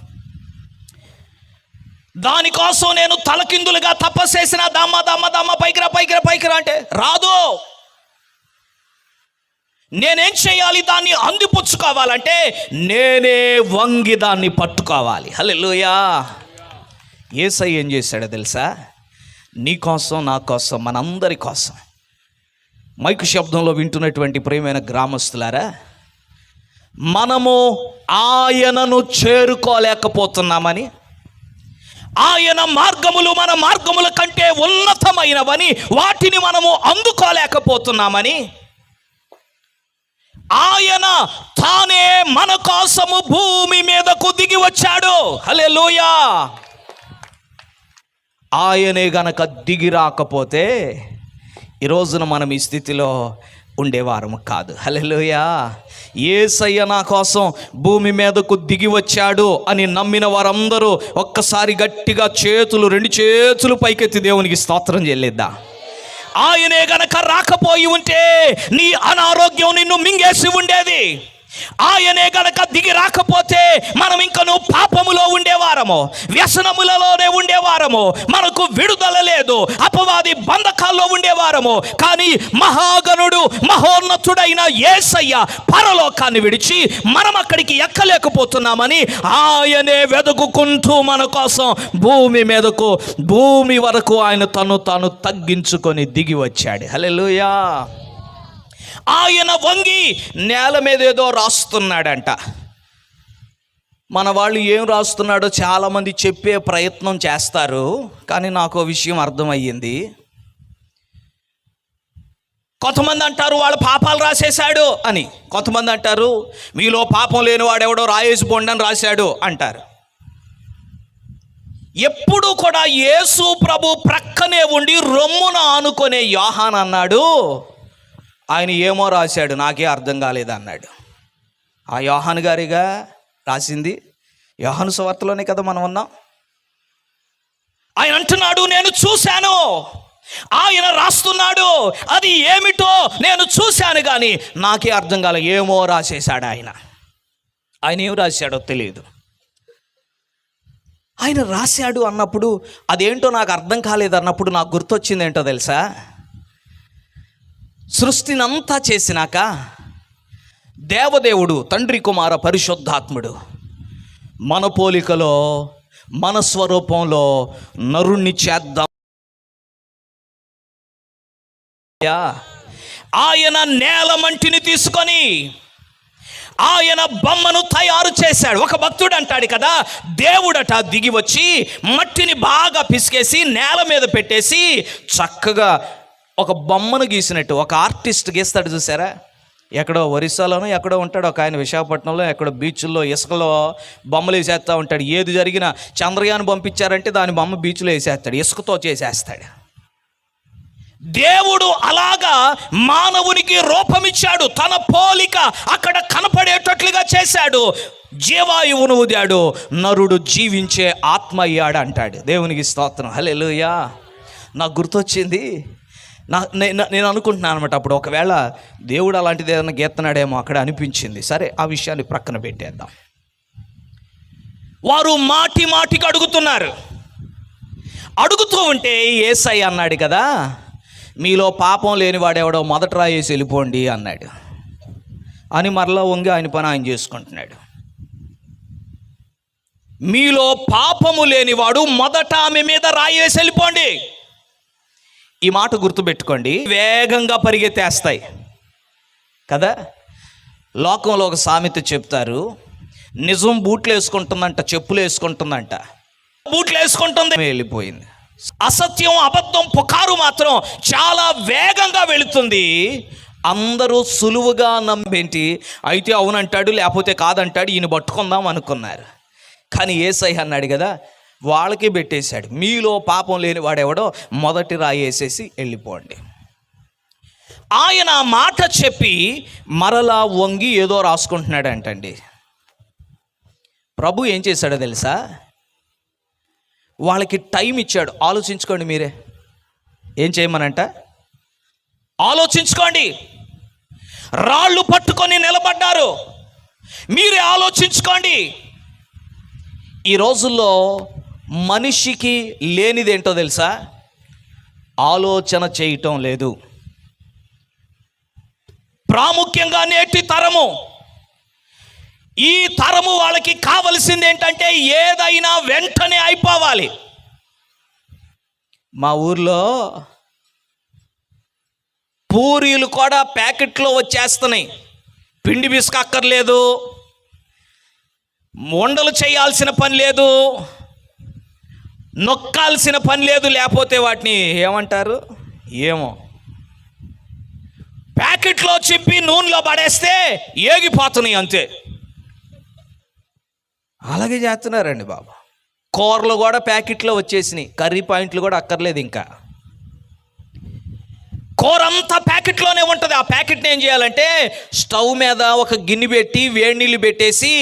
Speaker 1: దానికోసం నేను తలకిందులుగా తపస్సేసిన దమ్మ పైకిరా అంటే రాదు. నేనేం చేయాలి? దాన్ని అందిపుచ్చుకోవాలంటే నేనే వంగి దాన్ని పట్టుకోవాలి. హల్లెలూయా. యేసయ్య ఏం చేశాడో తెలుసా? నీ కోసం, నా కోసం, మనందరి కోసం. మైకు శబ్దంలో వింటున్నటువంటి ప్రియమైన గ్రామస్తులారా, మనము ఆయనను చేరుకోలేకపోతున్నామని, ఆయన మార్గములు మన మార్గముల కంటే ఉన్నతమైనవని, వాటిని మనము అందుకోలేకపోతున్నామని, ఆయన తానే మన కోసము భూమి మీదకు దిగి వచ్చాడు. హల్లెలూయా. ఆయనే గనక దిగి రాకపోతే ఈ రోజున మనం ఈ స్థితిలో ఉండేవారము కాదు. హల్లెలూయా. యేసయ్య నా కోసం భూమి మీదకు దిగి వచ్చాడు అని నమ్మిన వారందరూ ఒక్కసారి గట్టిగా రెండు చేతులు పైకెత్తి దేవునికి స్తోత్రం చెల్లిద్దాం. ఆయనే గనక రాకపోయి ఉంటే నీ అనారోగ్యం నిన్ను మింగేసి ఉండేది. ఆయనే గనక దిగి రాకపోతే మనం ఇంకను పాపములో ఉండేవారము, వ్యసనములలోనే ఉండేవారము, మనకు విడుదల లేదు, అపవాది బంధకాల్లో ఉండేవారము. కానీ మహాగణుడు మహోన్నతుడైన యేసయ్య పరలోకాన్ని విడిచి మనం అక్కడికి ఎక్కలేకపోతున్నామని ఆయనే వెతుకుకుంటూ మన కోసం భూమి వరకు ఆయన తాను తగ్గించుకొని దిగి వచ్చాడు. హల్లెలూయా. ఆయన వంగి నేల మీద ఏదో రాస్తున్నాడంట. మన వాళ్ళు ఏం రాస్తున్నాడో చాలామంది చెప్పే ప్రయత్నం చేస్తారు, కానీ నాకు విషయం అర్థమయ్యింది. కొంతమంది అంటారు వాళ్ళ పాపాలు రాసేశాడు అని, కొంతమంది అంటారు మీలో పాపం లేని వాడెవడో రాయేసి బొండని రాశాడు అంటారు. ఎప్పుడు కూడా యేసు ప్రభు ప్రక్కనే ఉండి రొమ్మున ఆనుకునే యోహాన్ అన్నాడు, ఆయన ఏమో రాశాడు నాకే అర్థం కాలేదు అన్నాడు. ఆ యోహాను గారిగా రాసింది, యోహాను సువార్తలోనే కదా మనం ఉన్నాం. ఆయన అంటున్నాడు నేను చూశాను, ఆయన రాస్తున్నాడు, అది ఏమిటో నేను చూశాను కానీ నాకే అర్థం కాలేదు, ఏమో రాసేశాడు ఆయన. ఆయన ఏం రాశాడో తెలియదు. ఆయన రాశాడు అన్నప్పుడు అదేంటో నాకు అర్థం కాలేదు అన్నప్పుడు నాకు గుర్తొచ్చింది ఏంటో తెలుసా? సృష్టినంతా చేసినాక దేవదేవుడు తండ్రి కుమార పరిశుద్ధాత్ముడు మన పోలికలో మన స్వరూపంలో నరుణ్ణి చేద్దాం. ఆయన నేల మంటిని తీసుకొని ఆయన బొమ్మను తయారు చేశాడు. ఒక భక్తుడు అంటాడు కదా, దేవుడట దిగి వచ్చి మట్టిని బాగా పిసికేసి నేల మీద పెట్టేసి చక్కగా ఒక బొమ్మను గీసినట్టు ఒక ఆర్టిస్ట్ గీస్తాడు చూసారా? ఎక్కడో ఒరిస్సాలోనో ఎక్కడో ఉంటాడు ఒక ఆయన, విశాఖపట్నంలో ఎక్కడో బీచ్ల్లో ఇసుకలో బొమ్మలు వేసేస్తూ ఉంటాడు. ఏది జరిగినా చంద్రయాన్ పంపించారంటే దాని బొమ్మ బీచ్లో వేసేస్తాడు, ఇసుకతో చేసేస్తాడు. దేవుడు అలాగా మానవునికి రూపమిచ్చాడు, తన పోలిక అక్కడ కనపడేటట్లుగా చేశాడు. జీవాయువును ఊదాడు, నరుడు జీవించే ఆత్మ అయ్యాడు అంటాడు. దేవునికి స్తోత్రం. హల్లెలూయా. నాకు గుర్తొచ్చింది, నేను అనుకుంటున్నాను అనమాట, అప్పుడు ఒకవేళ దేవుడు అలాంటిది ఏదైనా గీస్తున్నాడేమో అక్కడ అనిపించింది. సరే, ఆ విషయాన్ని ప్రక్కన పెట్టేద్దాం. వారు మాటికి అడుగుతున్నారు. అడుగుతూ ఉంటే యేసయ్య అన్నాడు కదా, మీలో పాపం లేనివాడెవడో మొదట రాయేసి వెళ్ళిపోండి అన్నాడు అని మరలా వంగి ఆయన పని ఆయన చేసుకుంటున్నాడు. మీలో పాపము లేనివాడు మొదట ఆమె మీద రాయేసి వెళ్ళిపోండి. ఈ మాట గుర్తుపెట్టుకోండి, వేగంగా పరిగెత్తేస్తాయి కదా. లోకంలో ఒక సామెత చెప్తారు, నిజం బూట్లు వేసుకుంటుందంట, చెప్పులు వేసుకుంటుందంట. బూట్లు వేసుకుంటుంది, వెళ్ళిపోయింది. అసత్యం అబద్ధం పుకారు మాత్రం చాలా వేగంగా వెళుతుంది. అందరూ సులువుగా నమ్మేంటి, అయితే అవునంటాడు లేకపోతే కాదంటాడు, ఈయన పట్టుకుందాం అనుకున్నారు. కానీ యేసయ్య అన్నాడు కదా, వాళ్ళకి పెట్టేశాడు, మీలో పాపం లేని వాడెవడో మొదటి రాయేసేసి వెళ్ళిపోండి. ఆయన మాట చెప్పి మరలా వంగి ఏదో రాసుకుంటున్నాడు అంటండి. ప్రభు ఏం చేశాడో తెలుసా? వాళ్ళకి టైం ఇచ్చాడు. ఆలోచించుకోండి, మీరే ఏం చేయమనంట ఆలోచించుకోండి. రాళ్ళు పట్టుకొని నిలబడ్డారు, మీరే ఆలోచించుకోండి. ఈ రోజుల్లో మనిషికి లేనిదేంటో తెలుసా? ఆలోచన చేయటం లేదు. ప్రాముఖ్యంగా నేటి తరము, ఈ తరము వాళ్ళకి కావలసింది ఏంటంటే ఏదైనా వెంటనే అయిపోవాలి. మా ఊర్లో పూరీలు కూడా ప్యాకెట్లో వచ్చేస్తున్నాయి. పిండి బిస్క అక్కర్లేదు, ఉండలు చేయాల్సిన పని లేదు, నొక్కాల్సిన పని లేదు. లేకపోతే వాటిని ఏమంటారు ఏమో ప్యాకెట్లో చింపి నూనెలో పడేస్తే ఏగిపోతున్నాయి అంతే. అలాగే చేస్తున్నారండి బాబు. కూరలు కూడా ప్యాకెట్లో వచ్చేసినాయి, కర్రీ పాయింట్లు కూడా అక్కర్లేదు. ఇంకా కూర అంతా ప్యాకెట్లోనే ఉంటుంది. ఆ ప్యాకెట్ని ఏం చేయాలంటే స్టవ్ మీద ఒక గిన్నె పెట్టి వేడి నీళ్ళు పెట్టేసి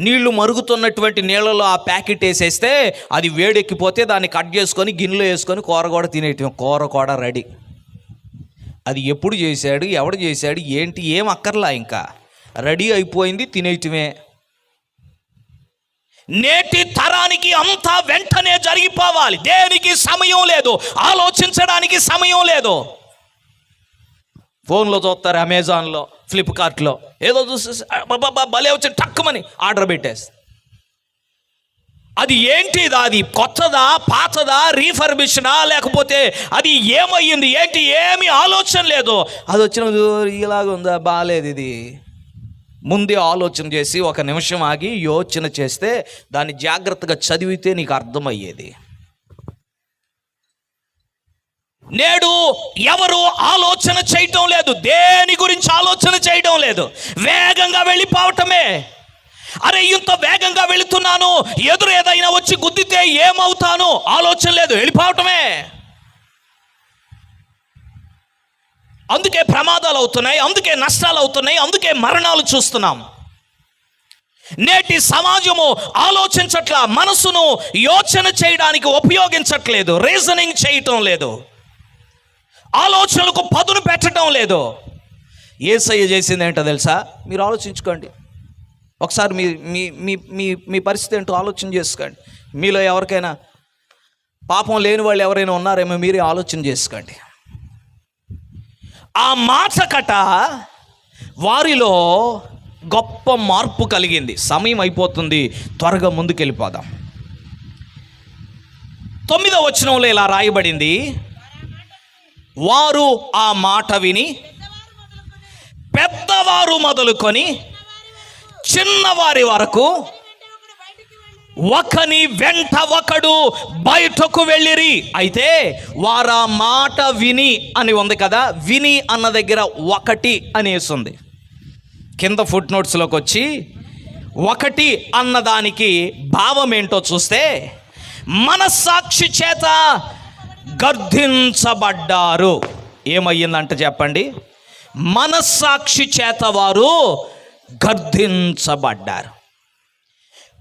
Speaker 1: నీళ్లు మరుగుతున్నటువంటి నీళ్ళలో ఆ ప్యాకెట్ వేసేస్తే అది వేడెక్కిపోతే దాన్ని కట్ చేసుకొని గిన్నెలో వేసుకొని కూర కూడా తినేయటం. కూర కూడా రెడీ. అది ఎప్పుడు చేశాడు, ఎవడు చేశాడు, ఏంటి, ఏం అక్కర్లా, ఇంకా రెడీ అయిపోయింది, తినేయటమే. నేటి తరానికి అంతా వెంటనే జరిగిపోవాలి. దేనికి సమయం లేదు, ఆలోచించడానికి సమయం లేదు. ఫోన్లో చూస్తారు, అమెజాన్లో, ఫ్లిప్కార్ట్లో ఏదో చూసి భలే వచ్చి టక్కుమని ఆర్డర్ పెట్టేసి. అది ఏంటిదా, అది కొత్తదా, పాతదా, రీఫర్బిషనా, లేకపోతే అది ఏమయ్యింది, ఏంటి, ఏమీ ఆలోచన లేదు. అది వచ్చిన ఇలాగ ఉందా, బాగాలేదు, ఇది ముందే ఆలోచన చేసి ఒక నిమిషం ఆగి యోచన చేస్తే దాన్ని జాగ్రత్తగా చదివితే నీకు అర్థమయ్యేది. నేడు ఎవరు ఆలోచన చేయటం లేదు, దేని గురించి ఆలోచన చేయడం లేదు, వేగంగా వెళ్ళిపోవటమే. అరే ఇంత వేగంగా వెళుతున్నాను, ఎదురు ఏదైనా వచ్చి గుద్దితే ఏమవుతాను, ఆలోచన లేదు, వెళ్ళిపోవటమే. అందుకే ప్రమాదాలు అవుతున్నాయి, అందుకే నష్టాలు అవుతున్నాయి, అందుకే మరణాలు చూస్తున్నాం. నేటి సమాజము ఆలోచించట్లా, మనసును యోచన చేయడానికి ఉపయోగించట్లేదు, రీజనింగ్ చేయటం లేదు, ఆలోచనలకు పదును పెట్టడం లేదు. యేసయ్య చేసింది ఏంటో తెలుసా? మీరు ఆలోచించుకోండి ఒకసారి. మీ మీ మీ మీ పరిస్థితి ఏంటో ఆలోచన చేసుకోండి. మీలో ఎవరికైనా పాపం లేని వాళ్ళు ఎవరైనా ఉన్నారేమో మీరే ఆలోచన చేసుకోండి. ఆ మాటకట వారిలో గొప్ప మార్పు కలిగింది. సమయం అయిపోతుంది, త్వరగా ముందుకెళ్ళిపోదాం. 9వ వచనంలో ఇలా రాయబడింది, వారు ఆ మాట విని పెద్దవారు మొదలుకొని చిన్నవారి వరకు ఒకని వెంట ఒకడు బయటకు వెళ్ళిరి. అయితే వారా మాట విని అని ఉంది కదా, విని అన్న దగ్గర ఒకటి అనేసి ఉంది. కింద ఫుట్ నోట్స్లోకి వచ్చి ఒకటి అన్నదానికి భావం ఏంటో చూస్తే, మనస్సాక్షి చేత గర్దించబడ్డారు. ఏమయ్యిందంటే చెప్పండి, మనస్సాక్షి చేత వారు గర్దించబడ్డారు.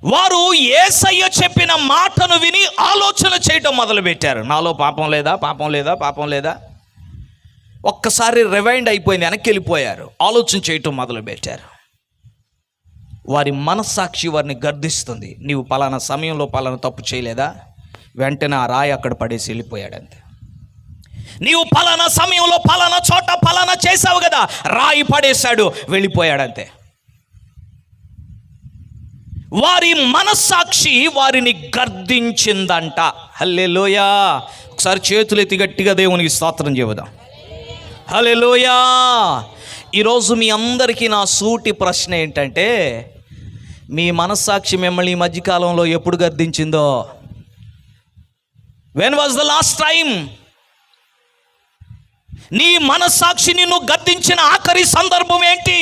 Speaker 1: వారు యేసయ్య చెప్పిన మాటను విని ఆలోచన చేయటం మొదలుపెట్టారు. నాలో పాపం లేదా, పాపం లేదా, పాపం లేదా. ఒక్కసారి రివైండ్ అయిపోయింది, వెనక్కి వెళ్ళిపోయారు, ఆలోచన చేయటం మొదలుపెట్టారు. వారి మనస్సాక్షి వారిని గర్దిస్తుంది. నీవు పలానా సమయంలో పలానా తప్పు చేయలేదా, వెంటనే ఆ రాయి అక్కడ పడేసి వెళ్ళిపోయాడంతే. నీవు పలానా సమయంలో పలానా చోట పలానా చేసావు కదా, రాయి పడేశాడు, వెళ్ళిపోయాడంతే. వారి మనస్సాక్షి వారిని గర్దించిందంట. హల్లెలూయా. ఒకసారి చేతులు ఎత్తి గట్టిగా దేవునికి స్తోత్రం చెబుదాం. హల్లెలూయా. ఈరోజు మీ అందరికీ నా సూటి ప్రశ్న ఏంటంటే, మీ మనస్సాక్షి మిమ్మల్ని ఈ మధ్యకాలంలో ఎప్పుడు గర్దించిందో? When was the last time? నీ మనస్సాక్షి నిన్ను గర్దించిన ఆఖరి సందర్భం ఏంటి?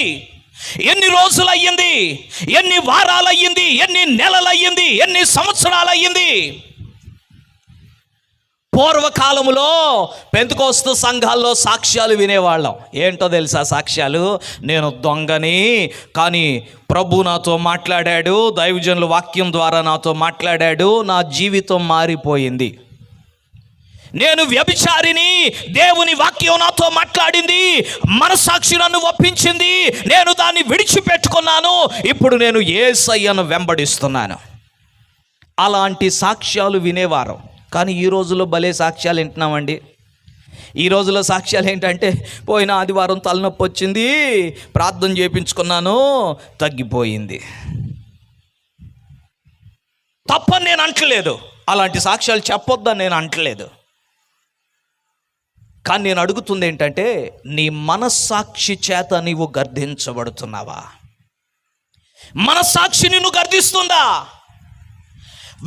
Speaker 1: ఎన్ని రోజులు అయ్యింది, ఎన్ని వారాలు అయ్యింది, ఎన్ని నెలలు అయ్యింది, ఎన్ని సంవత్సరాలు అయ్యింది? పూర్వకాలములో పెంతెకోస్తు సంఘాల్లో సాక్ష్యాలు వినేవాళ్ళం. ఏంటో తెలుసా సాక్ష్యాలు? నేను దొంగని, కానీ ప్రభు నాతో మాట్లాడాడు, దైవజనుల వాక్యం ద్వారా నాతో మాట్లాడాడు, నా జీవితం మారిపోయింది. నేను వ్యభిచారిని, దేవుని వాక్యం నాతో మాట్లాడింది, మనస్సాక్షి నన్ను ఒప్పించింది, నేను దాన్ని విడిచిపెట్టుకున్నాను, ఇప్పుడు నేను యేసయ్యను వెంబడిస్తున్నాను. అలాంటి సాక్ష్యాలు వినేవారు. కానీ ఈ రోజుల్లో భలే సాక్ష్యాలు వింటున్నామండి. ఈ రోజుల్లో సాక్ష్యాలు ఏంటంటే, పోయిన ఆదివారం తలనొప్పి వచ్చింది, ప్రార్థన చేయించుకున్నాను, తగ్గిపోయింది. తప్పని నేను అంటలేదు, అలాంటి సాక్ష్యాలు చెప్పొద్దని నేను అంటలేదు. కానీ నేను అడుగుతుంది ఏంటంటే, నీ మనస్సాక్షి చేత నీవు గర్దించబడుతున్నావా? మనస్సాక్షి నిన్ను గర్దిస్తుందా?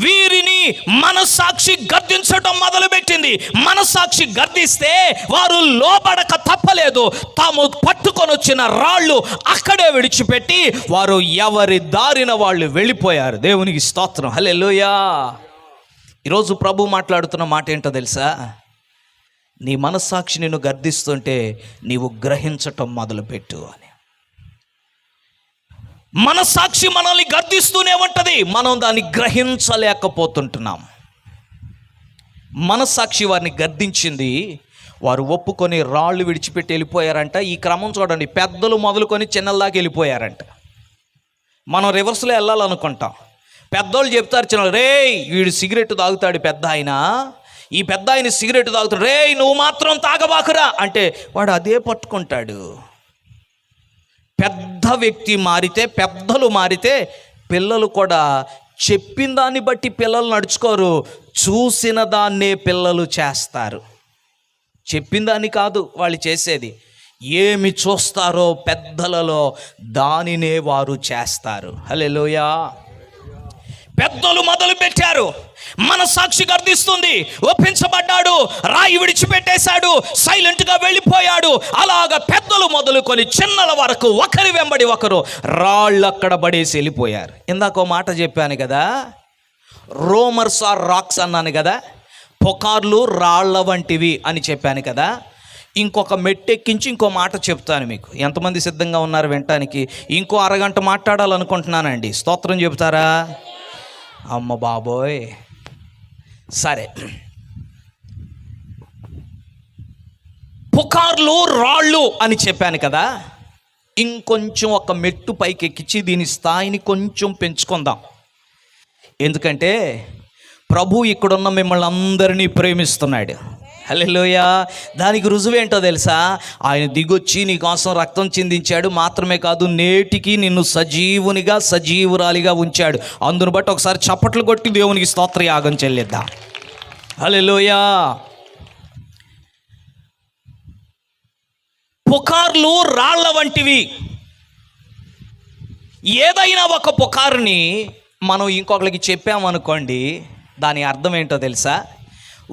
Speaker 1: వీరిని మనస్సాక్షి గర్దించడం మొదలుపెట్టింది. మనస్సాక్షి గర్దిస్తే వారు లోబడక తప్పలేదు. తాము పట్టుకొని వచ్చిన రాళ్ళు అక్కడే విడిచిపెట్టి వారు ఎవరి దారిన వాళ్ళు వెళ్ళిపోయారు. దేవునికి స్తోత్రం. హల్లెలూయా. ఈరోజు ప్రభు మాట్లాడుతున్న మాట ఏంటో తెలుసా? నీ మనస్సాక్షి నిన్ను గర్దిస్తుంటే నీవు గ్రహించటం మొదలుపెట్టు అని. మనస్సాక్షి మనల్ని గర్దిస్తూనే ఉంటుంది, మనం దాన్ని గ్రహించలేకపోతుంటున్నాం. మనస్సాక్షి వారిని గర్దించింది, వారు ఒప్పుకొని రాళ్ళు విడిచిపెట్టి వెళ్ళిపోయారంట. ఈ క్రమం చూడండి, పెద్దలు మొదలుకొని చిన్నలాగా వెళ్ళిపోయారంట. మనం రివర్స్లో వెళ్ళాలనుకుంటాం. పెద్దోళ్ళు చెప్తారు చిన్న, రే వీడు సిగరెట్ తాగుతాడు పెద్ద ఆయన, ఈ పెద్ద ఆయన సిగరెట్ తాగుతాడు, రే నువ్వు మాత్రం తాగబాకురా అంటే వాడు అదే పట్టుకుంటాడు. పెద్ద వ్యక్తి మారితే, పెద్దలు మారితే పిల్లలు కూడా చెప్పిన దాన్ని బట్టి పిల్లలు నడుచుకోరు, చూసిన దాన్నే పిల్లలు చేస్తారు. చెప్పిన దాన్ని కాదు వాళ్ళు చేసేది, ఏమి చూస్తారో పెద్దలలో దానినే వారు చేస్తారు. హల్లెలూయా. పెద్దలు మొదలు పెట్టారు, మనస్సాక్షి గర్దిస్తుంది, ఒప్పించబడ్డాడు, రాయి విడిచిపెట్టేశాడు, సైలెంట్గా వెళ్ళిపోయాడు. అలాగ పెద్దలు మొదలుకొని చిన్నల వరకు ఒకరి వెంబడి ఒకరు రాళ్ళు అక్కడ పడేసి వెళ్ళిపోయారు. ఇందాక ఓ మాట చెప్పాను కదా, రోమర్స్ ఆర్ రాక్స్ అన్నాను కదా, పుకార్లు రాళ్ల వంటివి అని చెప్పాను కదా. ఇంకొక మెట్టెక్కించి ఇంకో మాట చెప్తాను మీకు. ఎంతమంది సిద్ధంగా ఉన్నారు వినటానికి? ఇంకో అరగంట మాట్లాడాలనుకుంటున్నానండి. స్తోత్రం చెబుతారా? అమ్మ బాబోయ్. సరే, పుకార్లు రాళ్ళు అని చెప్పాను కదా, ఇంకొంచెం ఒక మెట్టు పైకి ఎక్కించి దీని స్థాయిని కొంచెం పెంచుకుందాం. ఎందుకంటే ప్రభు ఇక్కడున్న మిమ్మల్ని అందరినీ ప్రేమిస్తున్నాడు. హల్లెలూయా. దానికి రుజువేంటో తెలుసా? ఆయన దిగొచ్చి నీ కోసం రక్తం చిందించాడు మాత్రమే కాదు, నేటికి నిన్ను సజీవునిగా సజీవురాలిగా ఉంచాడు. అందును బట్టి ఒకసారి చప్పట్లు కొట్టి దేవునికి స్తోత్రయాగం చెల్లిద్దాం. హల్లెలూయా. పుకార్లు రాళ్ల వంటివి. ఏదైనా ఒక పుకారుని మనం ఇంకొకరికి చెప్పామనుకోండి, దాని అర్థం ఏంటో తెలుసా?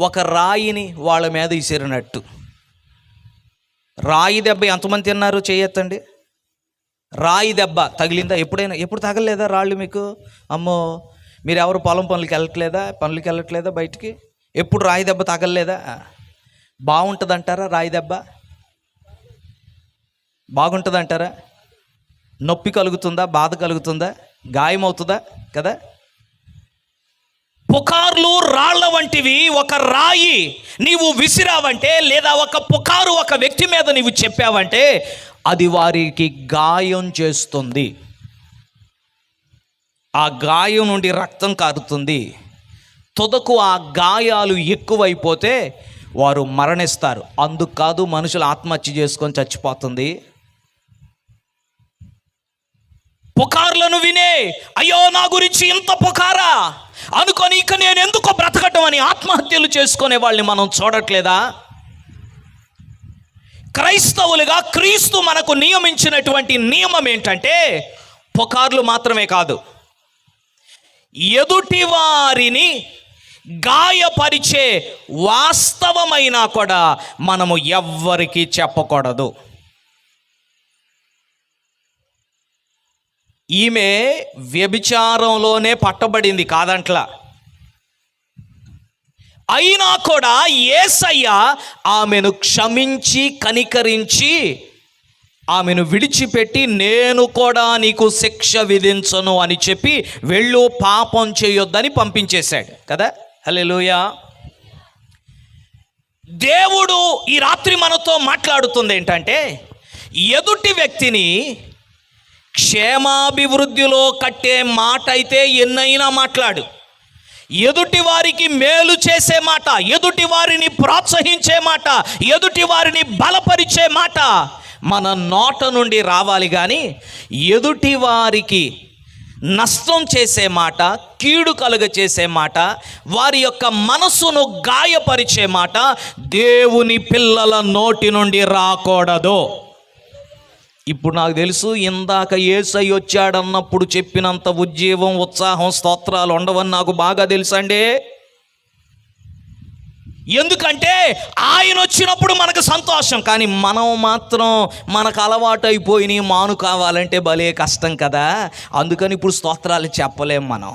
Speaker 1: ఒక రాయిని వాళ్ళ మీద విసిరినట్టు. రాయి దెబ్బ ఎంతమంది తిన్నారు? చేయొద్దండి. రాయి దెబ్బ తగిలిందా ఎప్పుడైనా? ఎప్పుడు తగలలేదా రాళ్ళు మీకు? అమ్మో, మీరు ఎవరు పొలం పనులకి వెళ్ళట్లేదా బయటికి? ఎప్పుడు రాయి దెబ్బ తగలలేదా? బాగుంటుంది అంటారా రాయి దెబ్బ? బాగుంటుంది అంటారా? నొప్పి కలుగుతుందా? బాధ కలుగుతుందా? గాయమవుతుందా? కదా. పుకార్లు రాళ్ల వంటివి. ఒక రాయి నీవు విసిరావంటే, లేదా ఒక పుకారు ఒక వ్యక్తి మీద నీవు చెప్పావంటే అది వారికి గాయం చేస్తుంది. ఆ గాయం నుండి రక్తం కారుతుంది. తుదకు ఆ గాయాలు ఎక్కువైపోతే వారు మరణిస్తారు. అందుకు కాదు మనుషులు ఆత్మహత్య చేసుకొని చచ్చిపోతుంది. పుకార్లను వినే, అయ్యో నా గురించి ఇంత పుకారా అనుకొని ఇక నేను ఎందుకో బ్రతకటం అని ఆత్మహత్యలు చేసుకునే వాళ్ళని మనం చూడట్లేదా? క్రైస్తవులుగా క్రీస్తు మనకు నియమించినటువంటి నియమం ఏంటంటే, పుకార్లు మాత్రమే కాదు, ఎదుటి వారిని గాయపరిచే వాస్తవమైనా కూడా మనము ఎవ్వరికీ చెప్పకూడదు. ఈమె వ్యభిచారంలోనే పట్టబడింది కాదంట్లా, అయినా కూడా యేసయ్య ఆమెను క్షమించి కనికరించి ఆమెను విడిచిపెట్టి, నేను కూడా నీకు శిక్ష విధించను అని చెప్పి వెళ్ళు పాపం చేయొద్దని పంపించేశాడు కదా. హల్లెలూయా. దేవుడు ఈ రాత్రి మనతో మాట్లాడుతుంది ఏంటంటే, ఎదుటి వ్యక్తిని క్షేమాభివృద్ధిలో కట్టే మాట అయితే ఎన్నైనా మాట్లాడు, ఎదుటి వారికి మేలు చేసే మాట, ఎదుటి వారిని ప్రోత్సహించే మాట, ఎదుటి వారిని బలపరిచే మాట మన నోట నుండి రావాలి. కానీ ఎదుటి వారికి నష్టం చేసే మాట, కీడు కలుగ చేసే మాట, వారి యొక్క మనసును గాయపరిచే మాట దేవుని పిల్లల నోటి నుండి రాకూడదు. ఇప్పుడు నాకు తెలుసు, ఇందాక యేసయ్య వచ్చాడన్నప్పుడు చెప్పినంత ఉజ్జీవం, ఉత్సాహం, స్తోత్రాలు ఉండవని నాకు బాగా తెలుసండి. ఎందుకంటే ఆయన వచ్చినప్పుడు మనకు సంతోషం, కానీ మనం మాత్రం మనకు అలవాటు అయిపోయి మాను కావాలంటే భలే కష్టం కదా. అందుకని ఇప్పుడు స్తోత్రాలు చెప్పలేం మనం.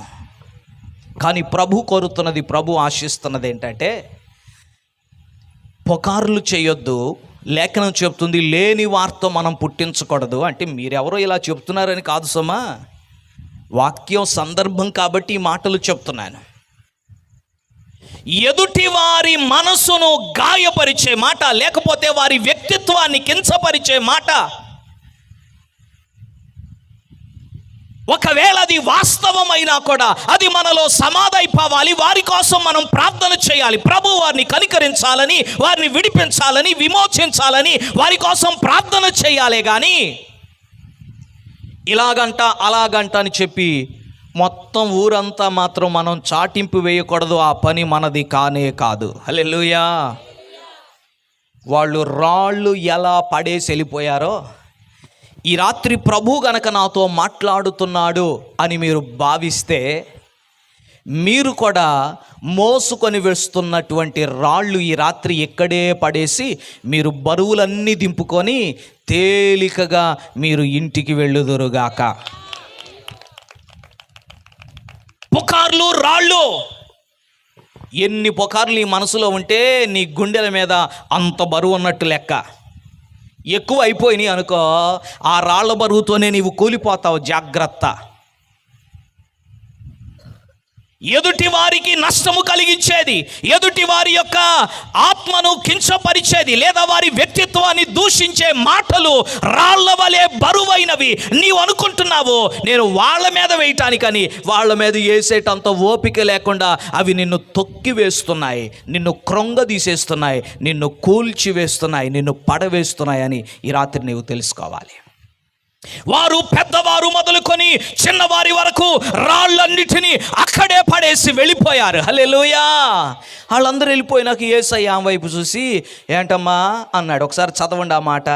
Speaker 1: కానీ ప్రభు కోరుతున్నది, ప్రభు ఆశిస్తున్నది ఏంటంటే, పుకార్లు చేయొద్దు. లేఖనం చెప్తుంది లేని వార్త మనం పుట్టించకూడదు. అంటే మీరెవరో ఇలా చెప్తున్నారని కాదు సుమా, వాక్యం సందర్భం కాబట్టి ఈ మాటలు చెప్తున్నాను. ఎదుటి వారి మనసును గాయపరిచే మాట, లేకపోతే వారి వ్యక్తిత్వాన్ని కించపరిచే మాట, ఒకవేళ అది వాస్తవమైనా కూడా అది మనలో సమాధైపోవాలి. వారి కోసం మనం ప్రార్థన చేయాలి. ప్రభు వారిని కనికరించాలని, వారిని విడిపించాలని, విమోచించాలని వారి కోసం ప్రార్థన చేయాలి. కానీ ఇలాగంట అలాగంట అని చెప్పి మొత్తం ఊరంతా మాత్రం మనం చాటింపు వేయకూడదు. ఆ పని మనది కానే కాదు. హల్లెలూయా. వాళ్ళు రాళ్ళు ఎలా పడేసి వెళ్ళిపోయారో, ఈ రాత్రి ప్రభు గనక నాతో మాట్లాడుతున్నాడు అని మీరు భావిస్తే, మీరు కూడా మోసుకొని వేస్తున్నటువంటి రాళ్ళు ఈ రాత్రి ఎక్కడే పడేసి మీరు బరువులన్నీ దింపుకొని తేలికగా మీరు ఇంటికి వెళ్ళుదురుగాక. పుకార్లు, రాళ్ళు, ఎన్ని పుకార్లు ఈ మనసులో ఉంటే నీ గుండెల మీద అంత బరువు ఉన్నట్టు లెక్క. ఎక్కువ అయిపోయినాయి అనుకో, ఆ రాళ్ల బరువుతోనే నీవు కూలిపోతావు. జాగ్రత్త. ఎదుటి వారికి నష్టము కలిగించేది, ఎదుటి వారి యొక్క ఆత్మను కించపరిచేది, లేదా వారి వ్యక్తిత్వాన్ని దూషించే మాటలు రాళ్ల వలె బరువైనవి. నీవు అనుకుంటున్నావు నేను వాళ్ళ మీద వేయటానికని, వాళ్ళ మీద వేసేటంత ఓపిక లేకుండా అవి నిన్ను తొక్కి వేస్తున్నాయి, నిన్ను కృంగదీసేస్తున్నాయి, నిన్ను కూల్చివేస్తున్నాయి, నిన్ను పడవేస్తున్నాయి అని ఈ రాత్రి నీవు తెలుసుకోవాలి. వారు పెద్దవారు మొదలుకొని చిన్నవారి వరకు రాళ్ళన్నిటినీ అక్కడే పడేసి వెళ్ళిపోయారు. హల్లెలూయా. వాళ్ళందరూ వెళ్ళిపోయినాక యేసయ్య ఆమె వైపు చూసి ఏంటమ్మా అన్నాడు. ఒకసారి చదవండి ఆ మాట.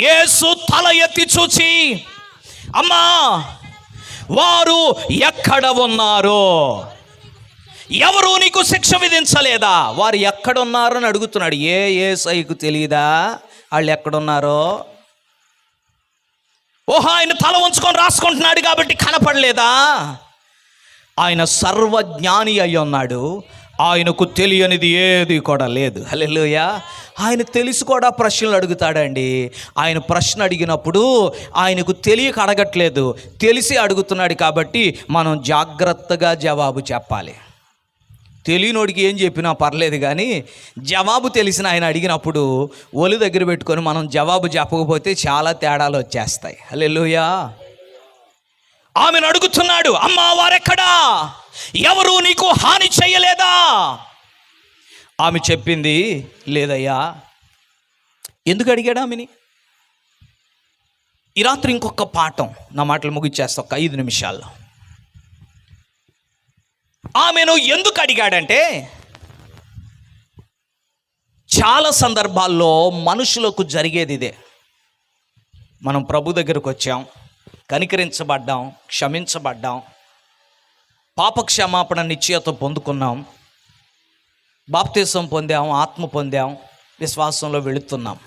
Speaker 1: యేసు తల ఎత్తి చూచి, అమ్మా వారు ఎక్కడ ఉన్నారో, ఎవరు నీకు శిక్ష విధించలేదా? వారు ఎక్కడున్నారో అని అడుగుతున్నాడు. యేసయ్యకు తెలియదా వాళ్ళు ఎక్కడున్నారో? ఓహో, ఆయన తల ఉంచుకొని రాసుకుంటున్నాడు కాబట్టి కనపడలేదా? ఆయన సర్వజ్ఞాని అయి ఉన్నాడు. ఆయనకు తెలియనిది ఏది కూడా లేదు. హల్లెలూయా. ఆయన తెలిసి కూడా ప్రశ్నలు అడుగుతాడండి. ఆయన ప్రశ్న అడిగినప్పుడు ఆయనకు తెలియక అడగట్లేదు, తెలిసి అడుగుతున్నాడు. కాబట్టి మనం జాగ్రత్తగా జవాబు చెప్పాలి. తెలియనోడికి ఏం చెప్పినా పర్లేదు, కానీ జవాబు తెలిసిన ఆయన అడిగినప్పుడు ఒళ్ళు దగ్గర పెట్టుకొని మనం జవాబు చెప్పకపోతే చాలా తేడాలు వచ్చేస్తాయి. హల్లెలూయా. ఆమెను అడుగుతున్నాడు, అమ్మా వారెక్కడా, ఎవరు నీకు హాని చేయలేదా? ఆమె చెప్పింది, లేదయ్యా. ఎందుకు అడిగాడు ఆమెని? ఈ రాత్రి ఇంకొక పాఠం, నా మాటలు ముగిచ్చేస్తా ఒక 5 నిమిషాల్లో. ఆమెను ఎందుకు అడిగాడంటే, చాలా సందర్భాల్లో మనుషులకు జరిగేది ఇదే. మనం ప్రభు దగ్గరకు వచ్చాం, కనికరించబడ్డాం, క్షమించబడ్డాం, పాపక్షమాపణ నిశ్చయత పొందుకున్నాం, బాప్తిసం పొందాం, ఆత్మ పొందాం, విశ్వాసంలో వెళుతున్నాం.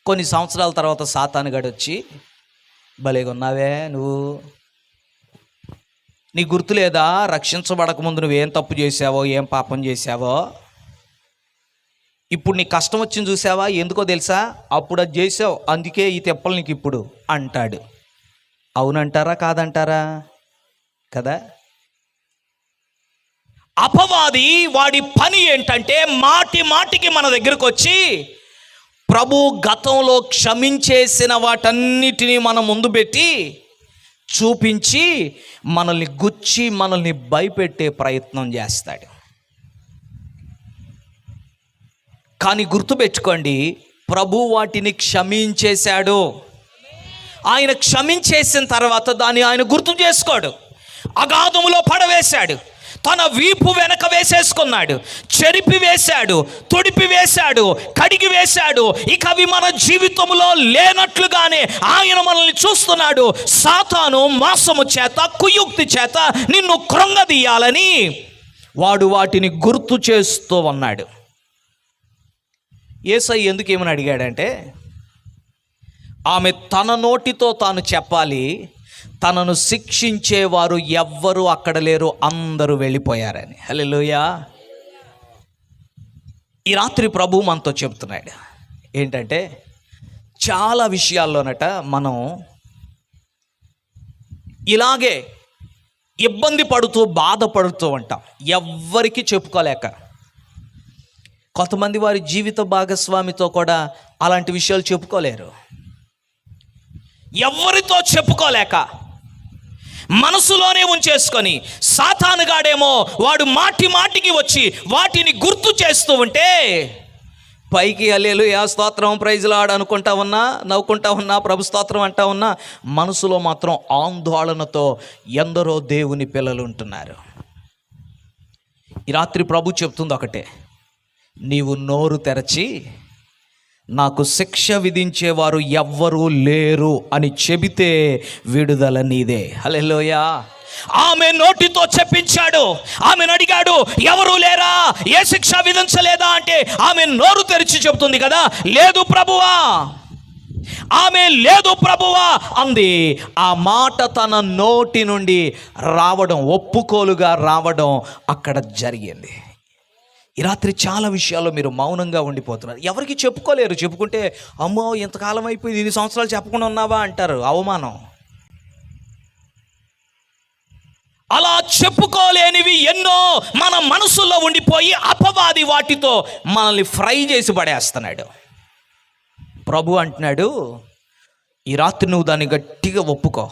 Speaker 1: కొన్ని సంవత్సరాల తర్వాత సాతానుగాడు వచ్చి, భలేగా ఉన్నావే నువ్వు, నీ గుర్తు లేదా రక్షించబడక ముందు నువ్వేం తప్పు చేసావో, ఏం పాపం చేసావో, ఇప్పుడు నీ కష్టం వచ్చింది చూసావా, ఎందుకో తెలుసా, అప్పుడు అది చేసావు, అందుకే ఈ తెప్పలు నీకు ఇప్పుడు అంటాడు. అవునంటారా కాదంటారా? కదా. అపవాది వాడి పని ఏంటంటే మాటి మాటికి మన దగ్గరకు వచ్చి ప్రభు గతంలో క్షమించేసిన వాటన్నిటినీ మన ముందు పెట్టి చూపించి మనల్ని గుచ్చి మనల్ని భయపెట్టే ప్రయత్నం చేస్తాడు. కానీ గుర్తుపెట్టుకోండి, ప్రభు వాటిని క్షమించేశాడు. ఆయన క్షమించేసిన తర్వాత దాన్ని ఆయన గుర్తు చేసుకోడు. అగాధములో పడవేశాడు, తన వీపు వెనక వేసేసుకున్నాడు, చెరిపి వేశాడు, తుడిపి వేశాడు, కడిగి వేశాడు. ఇక అవి మన జీవితంలో లేనట్లుగానే ఆయన మనల్ని చూస్తున్నాడు. సాతాను మోసము చేత, కుయుక్తి చేత నిన్ను కృంగదీయాలని వాడు వాటిని గుర్తు చేస్తూ ఉన్నాడు. యేసయ్య ఎందుకు ఏమని అడిగాడంటే, ఆమె తన నోటితో తాను చెప్పాలి, తనను శిక్షించేవారు ఎవ్వరూ అక్కడ లేరు, అందరూ వెళ్ళిపోయారని. హల్లెలూయా. ఈ రాత్రి ప్రభు మనతో చెప్తున్నాడు ఏంటంటే, చాలా విషయాల్లోనట మనం ఇలాగే ఇబ్బంది పడుతూ బాధపడుతూ ఉంటాం, ఎవ్వరికి చెప్పుకోలేక. కొంతమంది వారి జీవిత భాగస్వామితో కూడా అలాంటి విషయాలు చెప్పుకోలేరు. ఎవరితో చెప్పుకోలేక మనసులోనే ఉంచేసుకొని, సాతానుగాడేమో వాడు మాటి మాటికి వచ్చి వాటిని గుర్తు చేస్తూ ఉంటే పైకి హల్లెలూయా స్తోత్రం ప్రైజ్ లార్డ్ అనుకుంటా ఉన్నా, నవ్వుకుంటా ఉన్నా, ప్రభు స్తోత్రం అంటా ఉన్నా, మనసులో మాత్రం ఆందోళనతో ఎందరో దేవుని పిల్లలు ఉంటున్నారు. ఈ రాత్రి ప్రభు చెప్తుంది ఒకటే, నీవు నోరు తెరచి నాకు శిక్ష విధించేవారు ఎవ్వరూ లేరు అని చెబితే విడుదల నీదే. హల్లెలూయా. ఆమె నోటితో చెప్పించాడు. ఆమెను అడిగాడు, ఎవరు లేరా, ఏ శిక్ష విధించలేదా అంటే ఆమె నోరు తెరిచి చెబుతుంది కదా, లేదు ప్రభువా. ఆమె లేదు ప్రభువా అంది. ఆ మాట తన నోటి నుండి రావడం, ఒప్పుకోలుగా రావడం అక్కడ జరిగింది. ఈ రాత్రి చాలా విషయాల్లో మీరు మౌనంగా ఉండిపోతున్నారు, ఎవరికి చెప్పుకోలేరు. చెప్పుకుంటే అమ్మో ఇంతకాలం అయిపోయింది, 2 సంవత్సరాలు చెప్పకుండా ఉన్నావా అంటారు, అవమానం. అలా చెప్పుకోలేనివి ఎన్నో మన మనసులో ఉండిపోయి అపవాది వాటితో మనల్ని ఫ్రై చేసి పడేస్తున్నాడు. ప్రభు అంటున్నాడు, ఈ రాత్రి నువ్వు దాన్ని గట్టిగా ఒప్పుకో,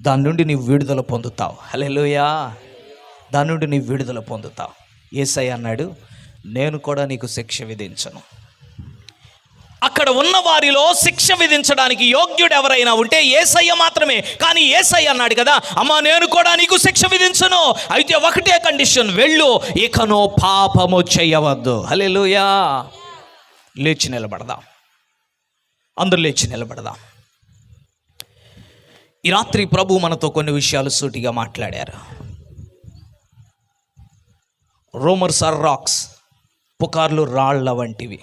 Speaker 1: దాని నుండి నీవు విడుదల పొందుతావు. హల్లెలూయా. దాని నుండి నీవు విడుదల పొందుతావు. యేసయ్య అన్నాడు, నేను కూడా నీకు శిక్ష విధించను. అక్కడ ఉన్న వారిలో శిక్ష విధించడానికి యోగ్యుడు ఎవరైనా ఉంటే యేసయ్య మాత్రమే. కానీ యేసయ్య అన్నాడు కదా, అమ్మా నేను కూడా నీకు శిక్ష విధించను, అయితే ఒకటే కండిషన్, వెళ్ళు, ఇకనో పాపము చేయవద్దు. హల్లెలూయా. లేచి నిలబడదాం, అందరూ లేచి నిలబడదాం. ఈ రాత్రి ప్రభు మనతో కొన్ని విషయాలు సూటిగా మాట్లాడారు. రూమర్స్ ఆర్ రాక్స్, పుకార్లు రాళ్ల వంటివి.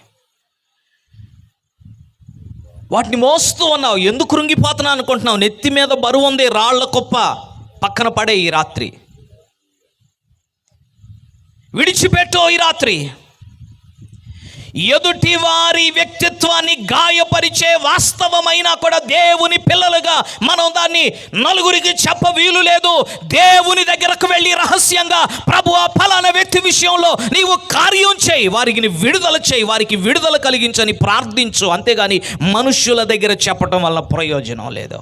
Speaker 1: వాటిని మోస్తూ ఉన్నావు, ఎందుకు కృంగిపోతున్నా అనుకుంటున్నావు, నెత్తి మీద బరువు ఉంది, రాళ్ల కుప్ప పక్కన పడే ఈ రాత్రి విడిచిపెట్టు. ఈ రాత్రి ఎదుటి వారి వ్యక్తిత్వాన్ని గాయపరిచే వాస్తవమైనా కూడా దేవుని పిల్లలుగా మనం దాన్ని నలుగురికి చెప్ప వీలు లేదు. దేవుని దగ్గరకు వెళ్ళి రహస్యంగా, ప్రభువా ఫలానా వ్యక్తి విషయంలో నీవు కార్యం చేయి, వారికి విడుదల చేయి, వారికి విడుదల కలిగించని ప్రార్థించు. అంతేగాని మనుష్యుల దగ్గర చెప్పటం వల్ల ప్రయోజనం లేదు.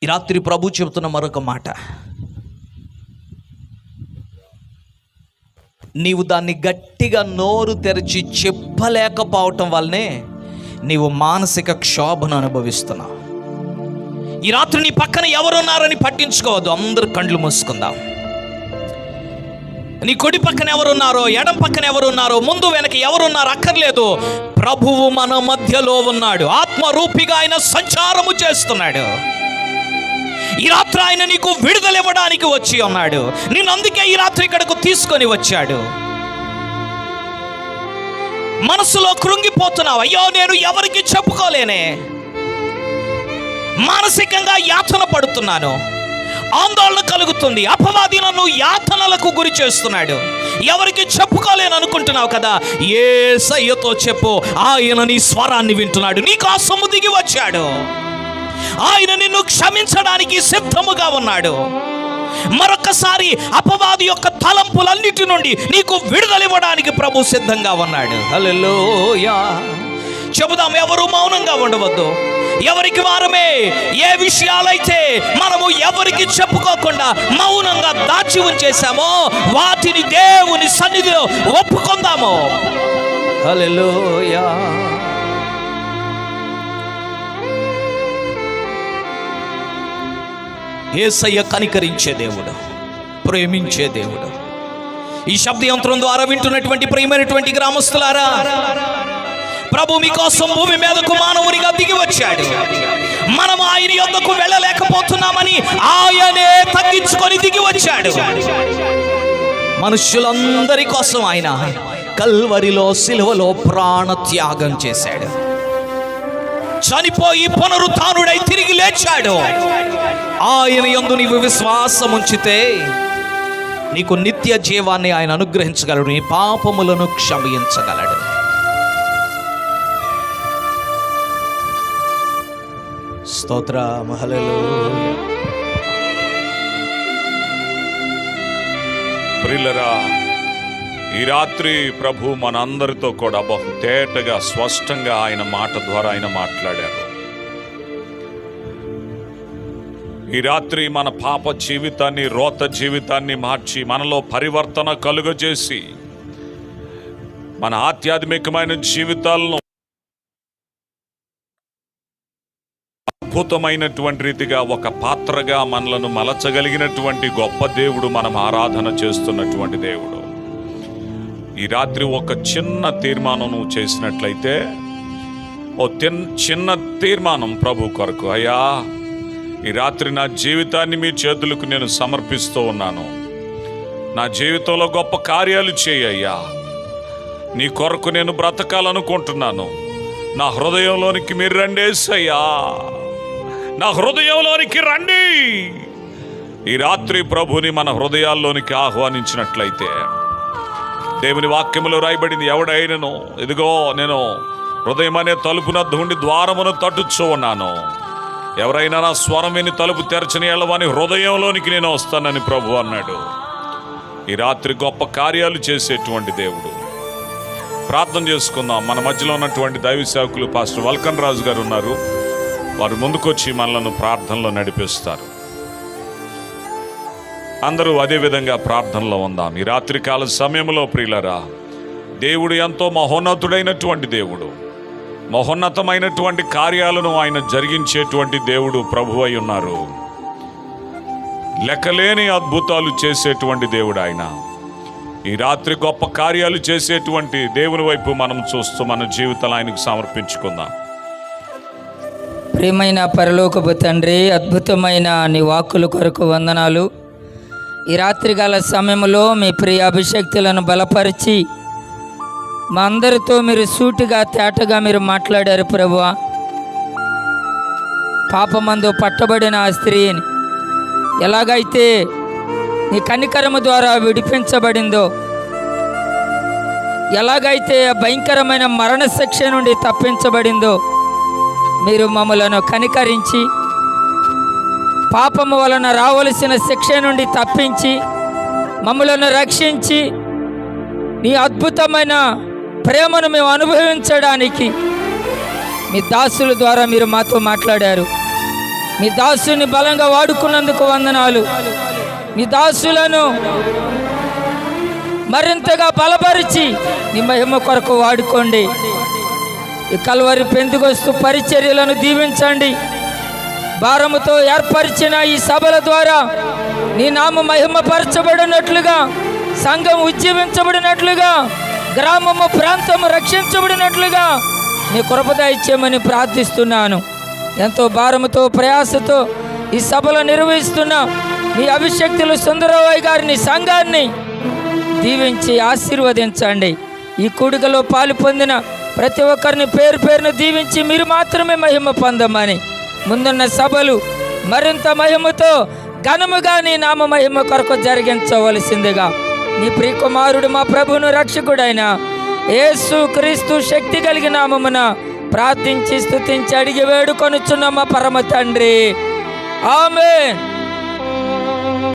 Speaker 1: ఈ రాత్రి ప్రభు చెబుతున్న మరొక మాట, నీవు దాన్ని గట్టిగా నోరు తెరిచి చెప్పలేకపోవటం వల్లనే నీవు మానసిక క్షోభను అనుభవిస్తున్నావు. ఈ రాత్రి నీ పక్కన ఎవరున్నారని పట్టించుకోవద్దు, అందరూ కండ్లు మూసుకుందాం. నీ కుడి పక్కన ఎవరున్నారో, ఎడం పక్కన ఎవరున్నారో, ముందు వెనక ఎవరున్నారో అక్కర్లేదు. ప్రభువు మన మధ్యలో ఉన్నాడు, ఆత్మరూపిగా ఆయన సంచారము చేస్తున్నాడు. ఈ రాత్రి ఆయన నీకు విడుదల ఇవ్వడానికి వచ్చి ఉన్నాడు. నేను అందుకే ఈ రాత్రి ఇక్కడకు తీసుకొని వచ్చాడు. మనసులో కృంగిపోతున్నావు, అయ్యో నేను ఎవరికి చెప్పుకోలేనే, మానసికంగా యాతన పడుతున్నాను, ఆందోళన కలుగుతుంది, అపవాది నన్ను యాతనలకు గురి చేస్తున్నాడు, ఎవరికి చెప్పుకోలేను అనుకుంటున్నావు కదా, యేసయ్యతో చెప్పు. ఆయన నీ స్వరాన్ని వింటున్నాడు, నీకు ఆ సొమ్ము దిగి వచ్చాడు. ఆయన నిన్ను క్షమించడానికి సిద్ధముగా ఉన్నాడు. మరొకసారి అపవాది యొక్క తలంపులన్నిటి నుండి నీకు విడుదల ఇవ్వడానికి ప్రభు సిద్ధంగా ఉన్నాడు. హల్లెలూయా. చెబుదాం, ఎవరు మౌనంగా ఉండవద్దు. ఎవరికి వారమే ఏ విషయాలైతే మనము ఎవరికి చెప్పుకోకుండా మౌనంగా దాచి ఉంచేశామో వాటిని దేవుని సన్నిధిలో ఒప్పుకుందాము. హల్లెలూయా. యేసయ్య కనికరించే దేవుడు, ప్రేమించే దేవుడు. ఈ శబ్దయంత్రం ద్వారా వింటున్నటువంటి ప్రియమైనటువంటి గ్రామస్తులారా, ప్రభు మీకోసం భూమి మీదకు మానవునిగా దిగి వచ్చాడు. మనం ఆయన యొద్దకు వెళ్ళలేకపోతున్నామని ఆయనే తగ్గించుకొని దిగి వచ్చాడు. మనుష్యులందరి కోసం ఆయన కల్వరిలో సిలువలో ప్రాణ త్యాగం చేశాడు. చనిపోయి పునరుత్థానుడై తిరిగి లేచాడు. ఆయన యందు నీవు విశ్వాసం ఉంచితే నీకు నిత్య జీవాన్ని ఆయన అనుగ్రహించగలడు, నీ పాపములను క్షమించగలడు. స్తోత్రం, హల్లెలూయా.
Speaker 2: ప్రియులరా, ఈ రాత్రి ప్రభు మనందరితో కూడా బహు తేటగా స్పష్టంగా ఆయన మాట ద్వారా ఆయన మాట్లాడారు. ఈ రాత్రి మన పాప జీవితాన్ని, రోత జీవితాన్ని మార్చి మనలో పరివర్తన కలుగజేసి మన ఆధ్యాత్మికమైన జీవితాలను అద్భుతమైనటువంటి రీతిగా ఒక పాత్రగా మనలను మలచగలిగినటువంటి గొప్ప దేవుడు మనం ఆరాధన చేస్తున్నటువంటి దేవుడు. ఈ రాత్రి ఒక చిన్న తీర్మానం నువ్వు చేసినట్లయితే, చిన్న తీర్మానం ప్రభు కొరకు, అయ్యా ఈ రాత్రి నా జీవితాన్ని మీ చేతులకు నేను సమర్పిస్తూ ఉన్నాను, నా జీవితంలో గొప్ప కార్యాలు చేయ్యా, నీ కొరకు నేను బ్రతకాలనుకుంటున్నాను, నా హృదయంలోనికి మీరు రండి యేసయ్యా, నా హృదయంలోనికి రండి. ఈ రాత్రి ప్రభుని మన హృదయాల్లోనికి ఆహ్వానించినట్లయితే, దేవుని వాక్యములో రాయబడింది, ఎవడైనను ఇదిగో నేను హృదయం అనే తలుపునద్ద ఉండి ద్వారమును తట్టుచూ ఉన్నాను, ఎవరైనా నా స్వరం విని తలుపు తెరచని ఎళ్ళవని హృదయంలోనికి నేను వస్తానని ప్రభు అన్నాడు. ఈ రాత్రి గొప్ప కార్యాలు చేసేటువంటి దేవుడు. ప్రార్థన చేసుకుందాం. మన మధ్యలో ఉన్నటువంటి దైవ సేవకులు పాస్టర్ వల్కన్ రాజు గారు ఉన్నారు. వారు ముందుకొచ్చి మనలను ప్రార్థనలో నడిపిస్తారు. అందరూ అదే విధంగా ప్రార్థనలో ఉందాం. ఈ రాత్రికాల సమయంలో ప్రియులరా, దేవుడు ఎంతో మహోన్నతుడైనటువంటి దేవుడు, మహోన్నతమైనటువంటి కార్యాలను ఆయన జరిగించేటువంటి దేవుడు ప్రభు అయి ఉన్నారు. లెక్కలేని అద్భుతాలు చేసేటువంటి దేవుడు ఆయన. ఈ రాత్రి గొప్ప కార్యాలు చేసేటువంటి దేవుని వైపు మనం చూస్తూ మన జీవితాలు ఆయనకు సమర్పించుకుందాం.
Speaker 3: ప్రియమైన పరలోకపు తండ్రి, అద్భుతమైన నీ వాక్కుల కొరకు వందనాలు. ఈ రాత్రికాల సమయంలో మీ ప్రియ అభిషక్తులను బలపరిచి మా అందరితో మీరు సూటిగా తేటగా మీరు మాట్లాడారు ప్రభువా. పాపమందు పట్టబడిన ఆ స్త్రీని ఎలాగైతే నీ కనికరము ద్వారా విడిపించబడిందో, ఎలాగైతే భయంకరమైన మరణ శిక్ష నుండి తప్పించబడిందో, మీరు మమ్మలను కనికరించి పాపము వలన రావలసిన శిక్ష నుండి తప్పించి మమ్మలను రక్షించి నీ అద్భుతమైన ప్రేమను మేము అనుభవించడానికి మీ దాసుల ద్వారా మీరు మాతో మాట్లాడారు. మీ దాసుని బలంగా వాడుకున్నందుకు వందనాలు. మీ దాసులను మరింతగా బలపరిచి నీ మహిమ కొరకు వాడుకోండి. ఈ కల్వరి పెంతెకొస్తు పరిచర్యలను దీవించండి. భారముతో ఏర్పరిచిన ఈ సభల ద్వారా నీ నామ మహిమపరచబడినట్లుగా, సంఘం ఉజ్జీవించబడినట్లుగా, గ్రామము ప్రాంతము రక్షించబడినట్లుగా నీ కృప దయచేయమని ప్రార్థిస్తున్నాను. ఎంతో భారముతో ప్రయాసతో ఈ సభలు నిర్వహిస్తున్న మీ అభిషక్తులు సుందరరావు గారిని, సంఘాన్ని దీవించి ఆశీర్వదించండి. ఈ కూడికలో పాలు పొందిన ప్రతి ఒక్కరిని పేరు పేరును దీవించి మీరు మాత్రమే మహిమ పొందమని, ముందున్న సభలు మరింత మహిమతో ఘనముగా నీ నామ మహిమ కొరకు జరిగించవలసిందిగా నీ ప్రియకుమారుడు మా ప్రభువును రక్షకుడైన యేసు క్రీస్తు శక్తి కలిగిన నామమున ప్రార్థించి స్తుతించి అడిగి వేడుకొనుచున్న మా పరమ తండ్రి, ఆమేన్.